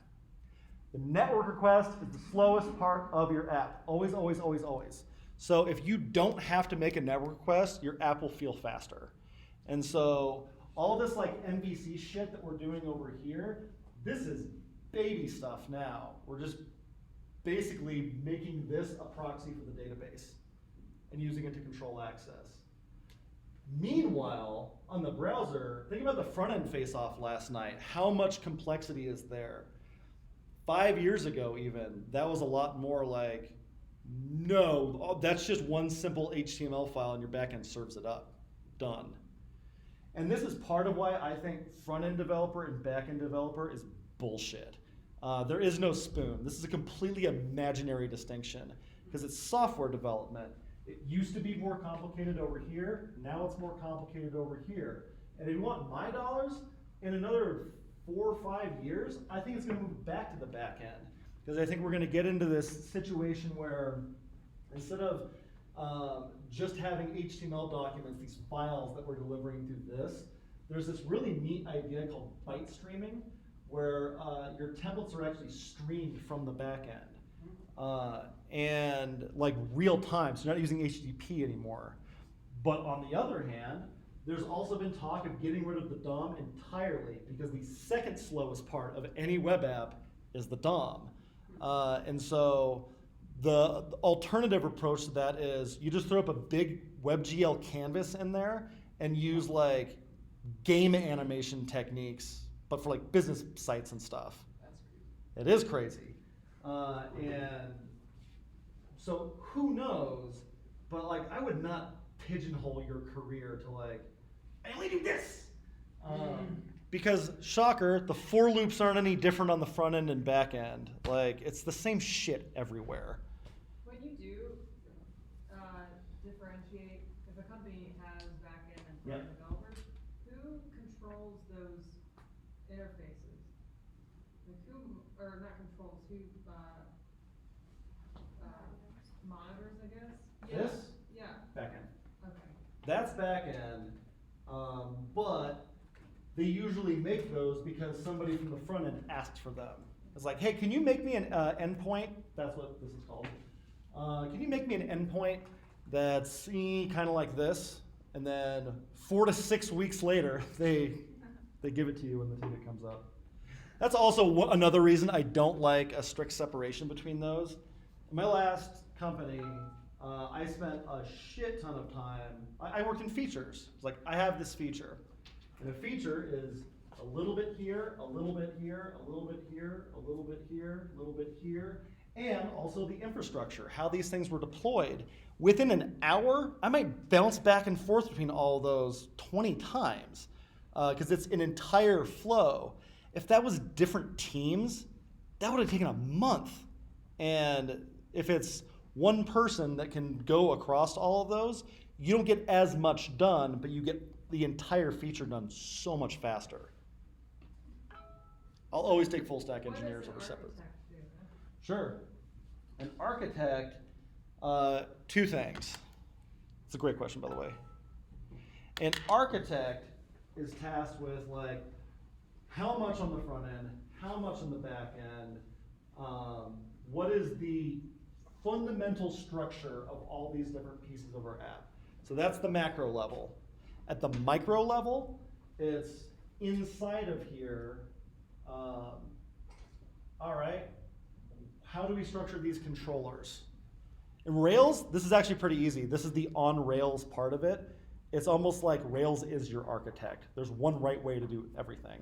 The network request is the slowest part of your app. Always, always, always, always. So if you don't have to make a network request, your app will feel faster. And so all this like MVC shit that we're doing over here, this is baby stuff now. We're just basically making this a proxy for the database and using it to control access. Meanwhile, on the browser, think about the front end face-off last night. How much complexity is there? 5 years ago even, that was a lot more like, no, that's just one simple HTML file and your backend serves it up. Done. And this is part of why I think front-end developer and back-end developer is bullshit. There is no spoon. This is a completely imaginary distinction because it's software development. It used to be more complicated over here. Now it's more complicated over here. And if you want my dollars, in another 4 or 5 years, I think it's going to move back to the back end. Because I think we're going to get into this situation where instead of just having HTML documents, these files that we're delivering through this, there's this really neat idea called byte streaming, where your templates are actually streamed from the back end. And like real time, so you're not using HTTP anymore. But on the other hand, there's also been talk of getting rid of the DOM entirely because the second slowest part of any web app is the DOM. And so the alternative approach to that is you just throw up a big WebGL canvas in there and use like game animation techniques, but for like business sites and stuff. That's crazy. It is crazy. And so who knows, but like I would not pigeonhole your career to like, I only do this. Because shocker, the for loops aren't any different on the front end and back end. Like it's the same shit everywhere. When you do differentiate, if a company has back-end and front-end developers, who controls those interfaces? Like who, or not controls, who monitors, I guess? This? Yeah. Back end. Okay. That's back end, but they usually make those because somebody from the front end asked for them. It's like, hey, can you make me an endpoint? That's what this is called. Can you make me an endpoint that's kind of like this? And then 4 to 6 weeks later, they give it to you when the ticket comes up. That's also another reason I don't like a strict separation between those. In my last company, I spent a shit ton of time. I worked in features. It's like, I have this feature. And a feature is a little bit here, a little bit here, a little bit here, a little bit here, a little bit here, and also the infrastructure, how these things were deployed. Within an hour, I might bounce back and forth between all of those 20 times because it's an entire flow. If that was different teams, that would have taken a month. And if it's one person that can go across all of those, you don't get as much done, but you get the entire feature done so much faster. I'll always take full stack engineers over separate. Sure. An architect, 2 things. It's a great question, by the way. An architect is tasked with like how much on the front end, how much on the back end, what is the fundamental structure of all these different pieces of our app. So that's the macro level. At the micro level, it's inside of here, all right, how do we structure these controllers? In Rails, this is actually pretty easy. This is the on Rails part of it. It's almost like Rails is your architect. There's one right way to do everything.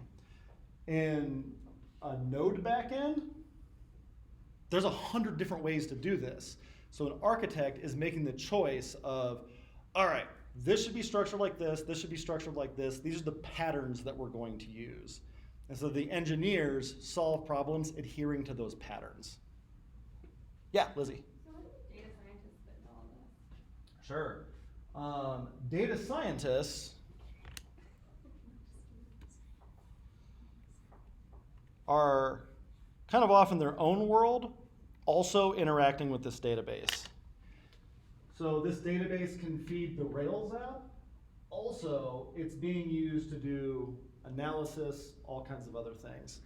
In a Node backend, there's 100 different ways to do this. So an architect is making the choice of, all right, this should be structured like this should be structured like this. These are the patterns that we're going to use. And so the engineers solve problems adhering to those patterns. Yeah, Lizzie. So what do data scientists fit into all this? Sure. Data scientists are kind of off in their own world, also interacting with this database. So this database can feed the Rails app. Also, it's being used to do analysis, all kinds of other things.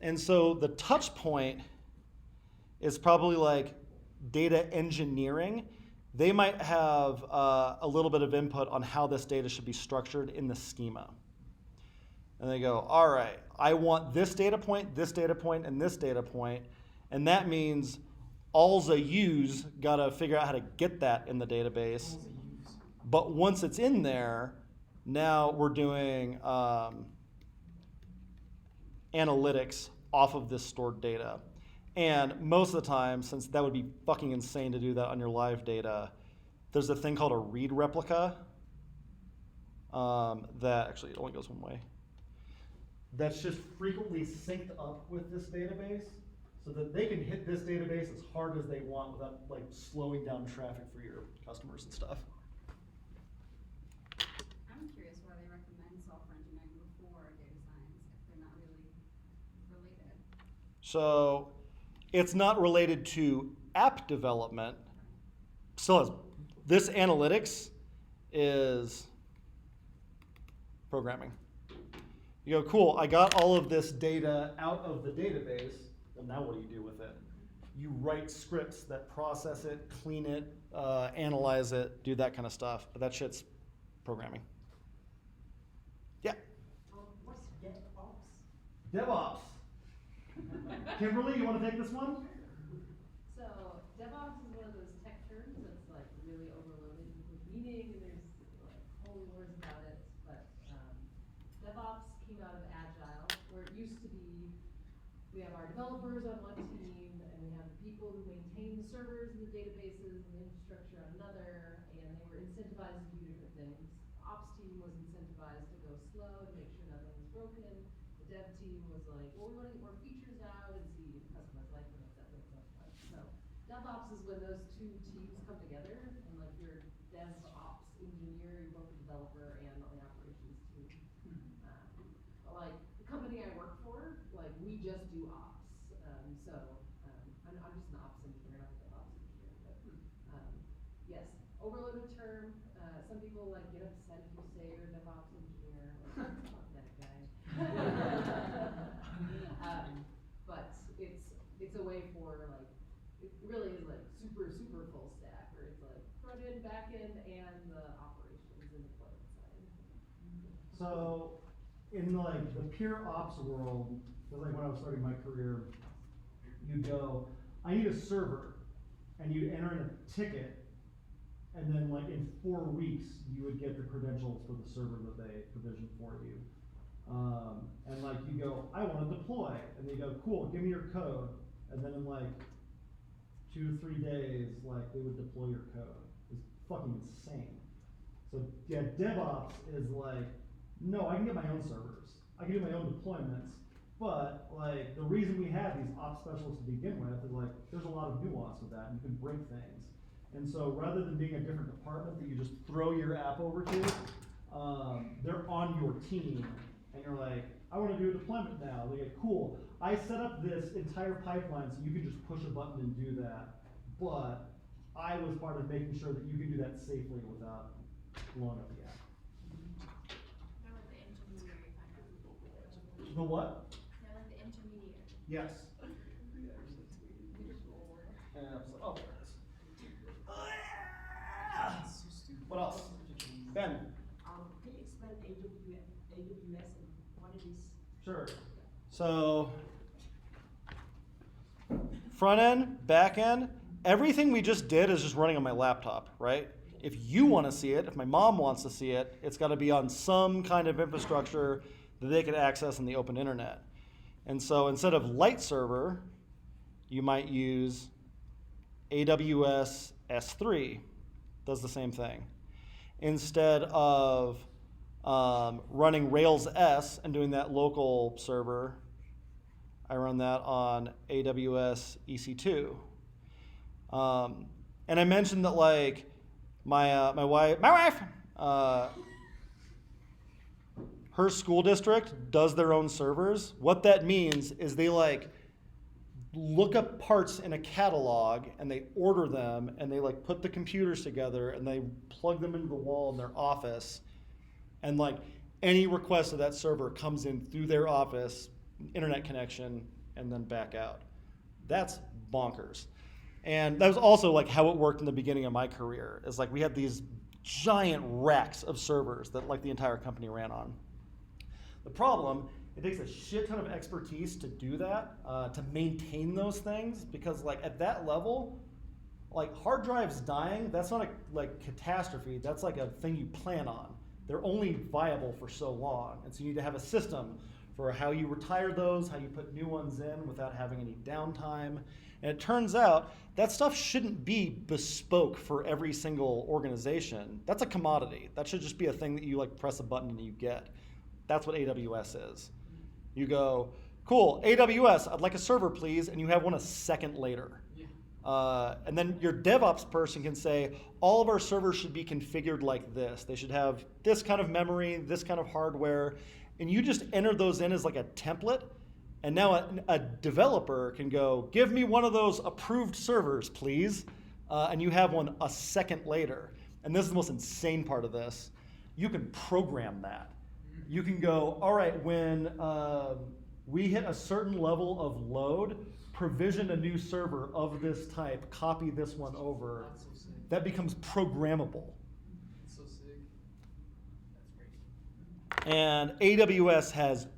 And so the touch point is probably like data engineering. They might have a little bit of input on how this data should be structured in the schema. And they go, all right, I want this data point, and this data point, and that means all's a use gotta figure out how to get that in the database. But once it's in there, now we're doing analytics off of this stored data. And most of the time, since that would be fucking insane to do that on your live data, there's a thing called a read replica that actually it only goes one way. That's just frequently synced up with this database so that they can hit this database as hard as they want without like slowing down traffic for your customers and stuff. I'm curious why they recommend software engineering before data science if they're not really related. So it's not related to app development. Still has this analytics is programming. You go, cool, I got all of this data out of the database. Well, now what do you do with it? You write scripts that process it, clean it, analyze it, do that kind of stuff. But that shit's programming. Yeah? What's DevOps? DevOps. Kimberly, you want to take this one? So DevOps is one of those tech terms that's like really overloaded with meaning, and there's like holy wars about it. But DevOps came out of Agile, where it used to be we have our developers on one team, and we have the people who maintain the servers and the databases and the infrastructure on another, and they were incentivized to do different things. The ops team was incentivized to go slow and make sure nothing was broken. The dev team was like, well, we want to get more features out and see if customers like them, et cetera, et cetera. So DevOps is when those two teams come together, and like you're DevOps engineer, you're both a developer and on the operations team. But like the company I work for, like we just do ops. I'm just an ops engineer, not a DevOps engineer. But yes, overloaded term. Some people like get upset if you say you're a DevOps engineer. Like, fuck that guy. But it's a way for like it really is like super full stack, where it's like front end, back end, and the operations and deployment side. So in like the pure ops world, like when I was starting my career, you go, I need a server, and you enter in a ticket, and then like in 4 weeks you would get the credentials for the server that they provisioned for you. And like you go, I want to deploy, and they go, cool, give me your code, and then in like 2 to 3 days, like they would deploy your code. It's fucking insane. So yeah, DevOps is like, no, I can get my own servers, I can do my own deployments, but like the reason we have these ops specialists to begin with is like there's a lot of nuance with that, and you can break things. And so rather than being a different department that you just throw your app over to, they're on your team, and you're like, I want to do a deployment now. They get, cool, I set up this entire pipeline so you can just push a button and do that, but I was part of making sure that you can do that safely without blowing up the app. How about the engineering finance? The what? They're like the intermediary. Yes. We actually tweeted. And I was like, oh, there it is. It's so stupid. What else? Ben. Can you explain AWS and what it is? Sure. So, front end, back end, everything we just did is just running on my laptop, right? If you want to see it, if my mom wants to see it, it's got to be on some kind of infrastructure that they can access on the open internet. And so instead of light server, you might use AWS S3, does the same thing. Instead of running Rails S and doing that local server, I run that on AWS EC2. And I mentioned that like my wife, her school district does their own servers. What that means is they like look up parts in a catalog and they order them and they like put the computers together and they plug them into the wall in their office, and like any request of that server comes in through their office, internet connection, and then back out. That's bonkers. And that was also like how it worked in the beginning of my career. Is like we had these giant racks of servers that like the entire company ran on. The problem, it takes a shit ton of expertise to do that, to maintain those things, because like at that level, like hard drives dying, that's not a like catastrophe, that's like a thing you plan on. They're only viable for so long, and so you need to have a system for how you retire those, how you put new ones in without having any downtime. And it turns out that stuff shouldn't be bespoke for every single organization. That's a commodity. That should just be a thing that you like press a button and you get. That's what AWS is. You go, cool, AWS, I'd like a server, please, and you have one a second later. Yeah. And then your DevOps person can say, all of our servers should be configured like this. They should have this kind of memory, this kind of hardware, and you just enter those in as like a template, and now a developer can go, give me one of those approved servers, please, and you have one a second later. And this is the most insane part of this. You can program that. You can go, all right, when we hit a certain level of load, provision a new server of this type, copy this one over. That's so sick. That becomes programmable. That's so sick. That's great. And AWS has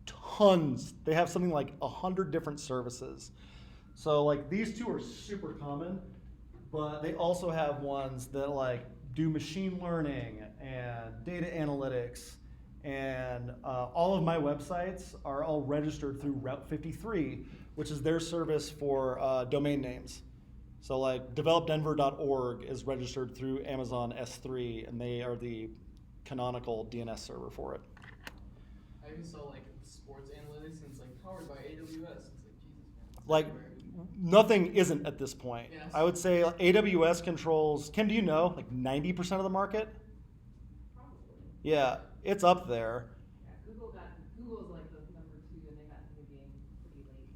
tons. They have something like 100 different services. So like these two are super common, but they also have ones that like do machine learning and data analytics. And all of my websites are all registered through Route 53, which is their service for domain names. So like developdenver.org is registered through Amazon S3, and they are the canonical DNS server for it. I even saw like sports analytics, and it's like powered by AWS. It's like Jesus, man. It's Like everywhere. nothing isn't at this point. Yes. I would say AWS controls, Kim, do you know, like 90% of the market? Probably. Yeah, it's up there. Yeah, Google's like the number 2, and they got into the game pretty late.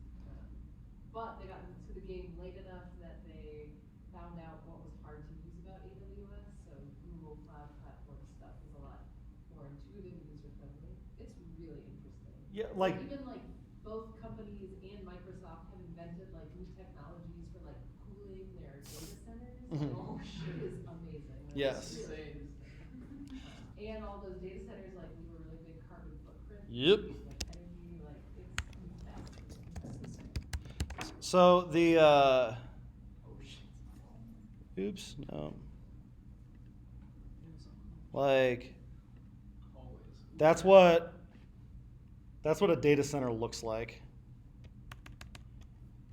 But they got into the game late enough that they found out what was hard to use about AWS. So Google Cloud Platform stuff is a lot more intuitive and user friendly. It's really interesting. Yeah, like Even like both companies and Microsoft have invented like new technologies for like cooling their data centers. Mhm. Oh shit, is amazing. Like, Yes. it's really and all those data centers like leave a really big carbon footprint. Yep. Like energy, like it's fascinating. so the Oh shit. oops, no. Like Always. that's what a data center looks like.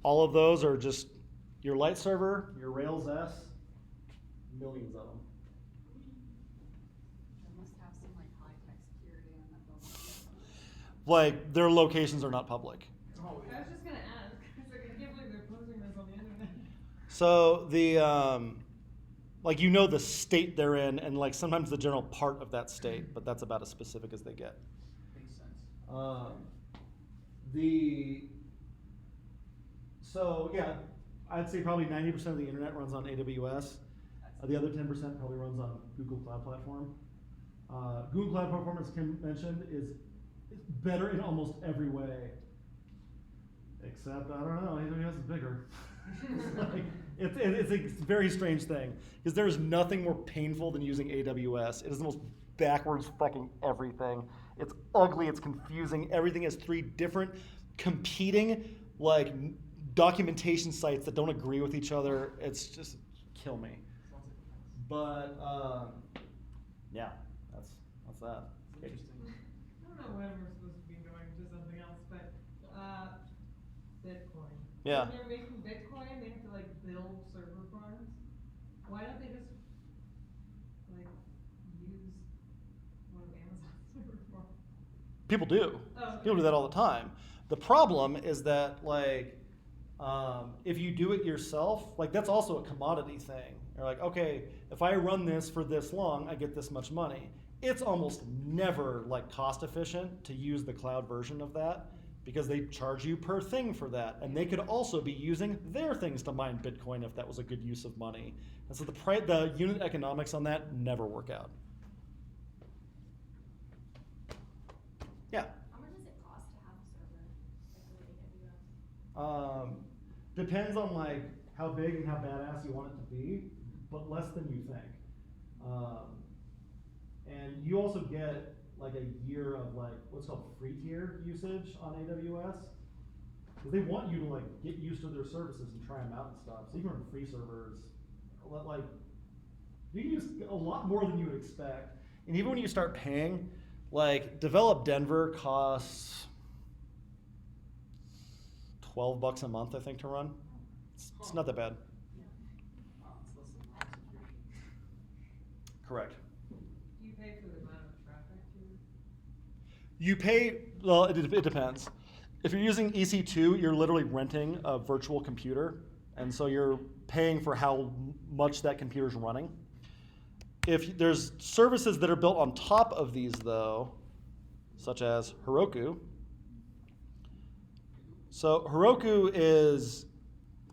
All of those are just your light server, your Rails S, millions of them. They must have some like high-tech security on that building. Like their locations are not public. Oh I yeah. was just gonna ask, cause like, I can't believe they're posting this on the internet. So the like you know the state they're in, and like sometimes the general part of that state, but that's about as specific as they get. Makes sense. So yeah, I'd say probably 90% of the internet runs on AWS. The other 10% probably runs on Google Cloud Platform. Google Cloud Platform, as Kim mentioned, is It's better in almost every way. Except, I don't know, AWS is bigger. It's a very strange thing. Because there's nothing more painful than using AWS. It is the most backwards fucking everything. It's ugly, it's confusing. Everything has 3 different competing like documentation sites that don't agree with each other. It's just kill me. But yeah, that's that. Interesting. I don't know when we're supposed to be going to something else, but Bitcoin. Yeah. When they're making Bitcoin, they have to like build server farms. Why don't they just like use one of Amazon's server farms? People do. Oh, okay. People do that all the time. The problem is that like if you do it yourself, like that's also a commodity thing. You're like, okay, if I run this for this long, I get this much money. It's almost never like cost efficient to use the cloud version of that because they charge you per thing for that. And they could also be using their things to mine Bitcoin if that was a good use of money. And so the unit economics on that never work out. Yeah. How much does it cost to have a server, like with AWS? Depends on like how big and how badass you want it to be, but less than you think. And you also get like a year of like what's called free tier usage on AWS. Because they want you to like get used to their services and try them out and stuff. So you can run free servers, like you can use a lot more than you would expect. And even when you start paying, like Develop Denver costs $12 a month, I think, to run. It's not that bad. Wow, it's less than my subscription. Correct. Do you pay for the amount of traffic too? You pay, well, it depends. If you're using EC2, you're literally renting a virtual computer, and so you're paying for how much that computer's running. If there's services that are built on top of these, though, such as Heroku. So Heroku is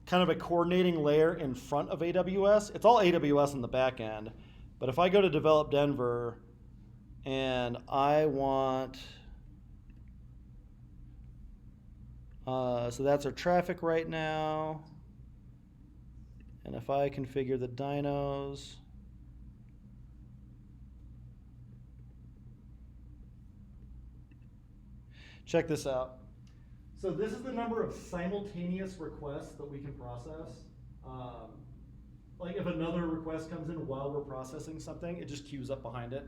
kind of a coordinating layer in front of AWS. It's all AWS in the back end. But if I go to Develop Denver and I want, so that's our traffic right now. And if I configure the dynos, check this out. So this is the number of simultaneous requests that we can process. Like if another request comes in while we're processing something, it just queues up behind it.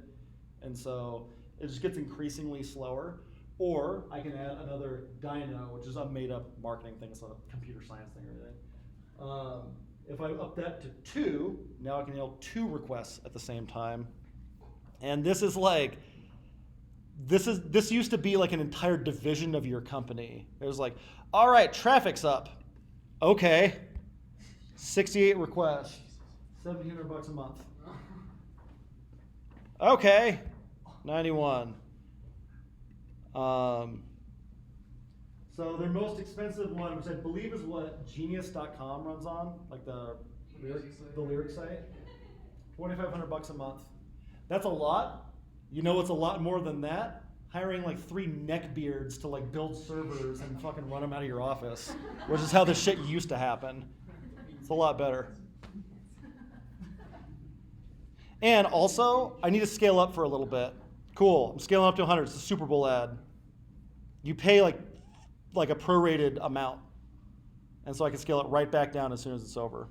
And so it just gets increasingly slower. Or I can add another dyno, which is a made up marketing thing, it's not a computer science thing or anything. If I up that to 2, now I can handle 2 requests at the same time. And this is like, this used to be like an entire division of your company. It was like, all right, traffic's up. Okay. 68 requests, $1,700 a month. Okay, 91. So their most expensive one, which I believe is what Genius.com runs on, like the lyric site, $2,500 a month. That's a lot. You know what's a lot more than that? Hiring like 3 neckbeards to like build servers and fucking run them out of your office, which is how this shit used to happen. It's a lot better. And also, I need to scale up for a little bit. Cool, I'm scaling up to 100. It's a Super Bowl ad. You pay like a prorated amount. And so I can scale it right back down as soon as it's over.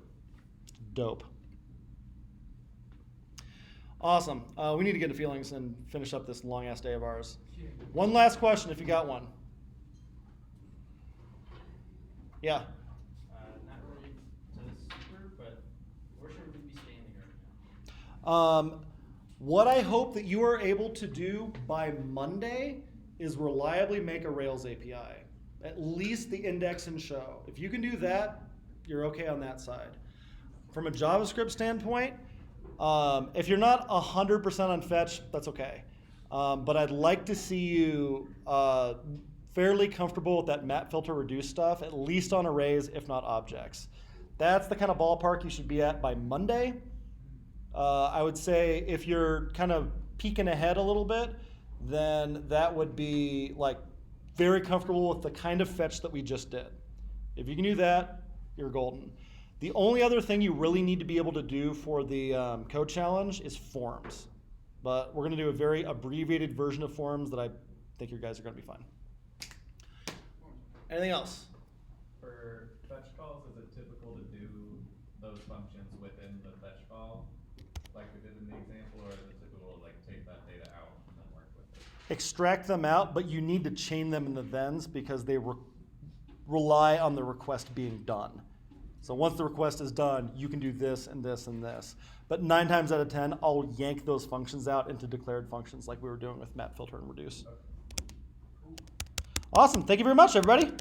It's dope. Awesome. We need to get into feelings and finish up this long-ass day of ours. One last question, if you got one. Yeah. Not really to super, but where should we be standing right now? What I hope that you are able to do by Monday is reliably make a Rails API. At least the index and show. If you can do that, you're okay on that side. From a JavaScript standpoint, if you're not 100% on fetch, that's okay. But I'd like to see you fairly comfortable with that map filter reduce stuff, at least on arrays, if not objects. That's the kind of ballpark you should be at by Monday. I would say if you're kind of peeking ahead a little bit, then that would be like very comfortable with the kind of fetch that we just did. If you can do that, you're golden. The only other thing you really need to be able to do for the code challenge is forms. But we're going to do a very abbreviated version of forms that I think you guys are going to be fine. Anything else? For fetch calls, is it typical to do those functions within the fetch call, like we did in the example, or is it typical to like take that data out and then work with it? Extract them out, but you need to chain them in the thens because they rely on the request being done. So once the request is done, you can do this and this and this. But 9 times out of 10, I'll yank those functions out into declared functions like we were doing with map, filter, and reduce. Awesome. Thank you very much, everybody.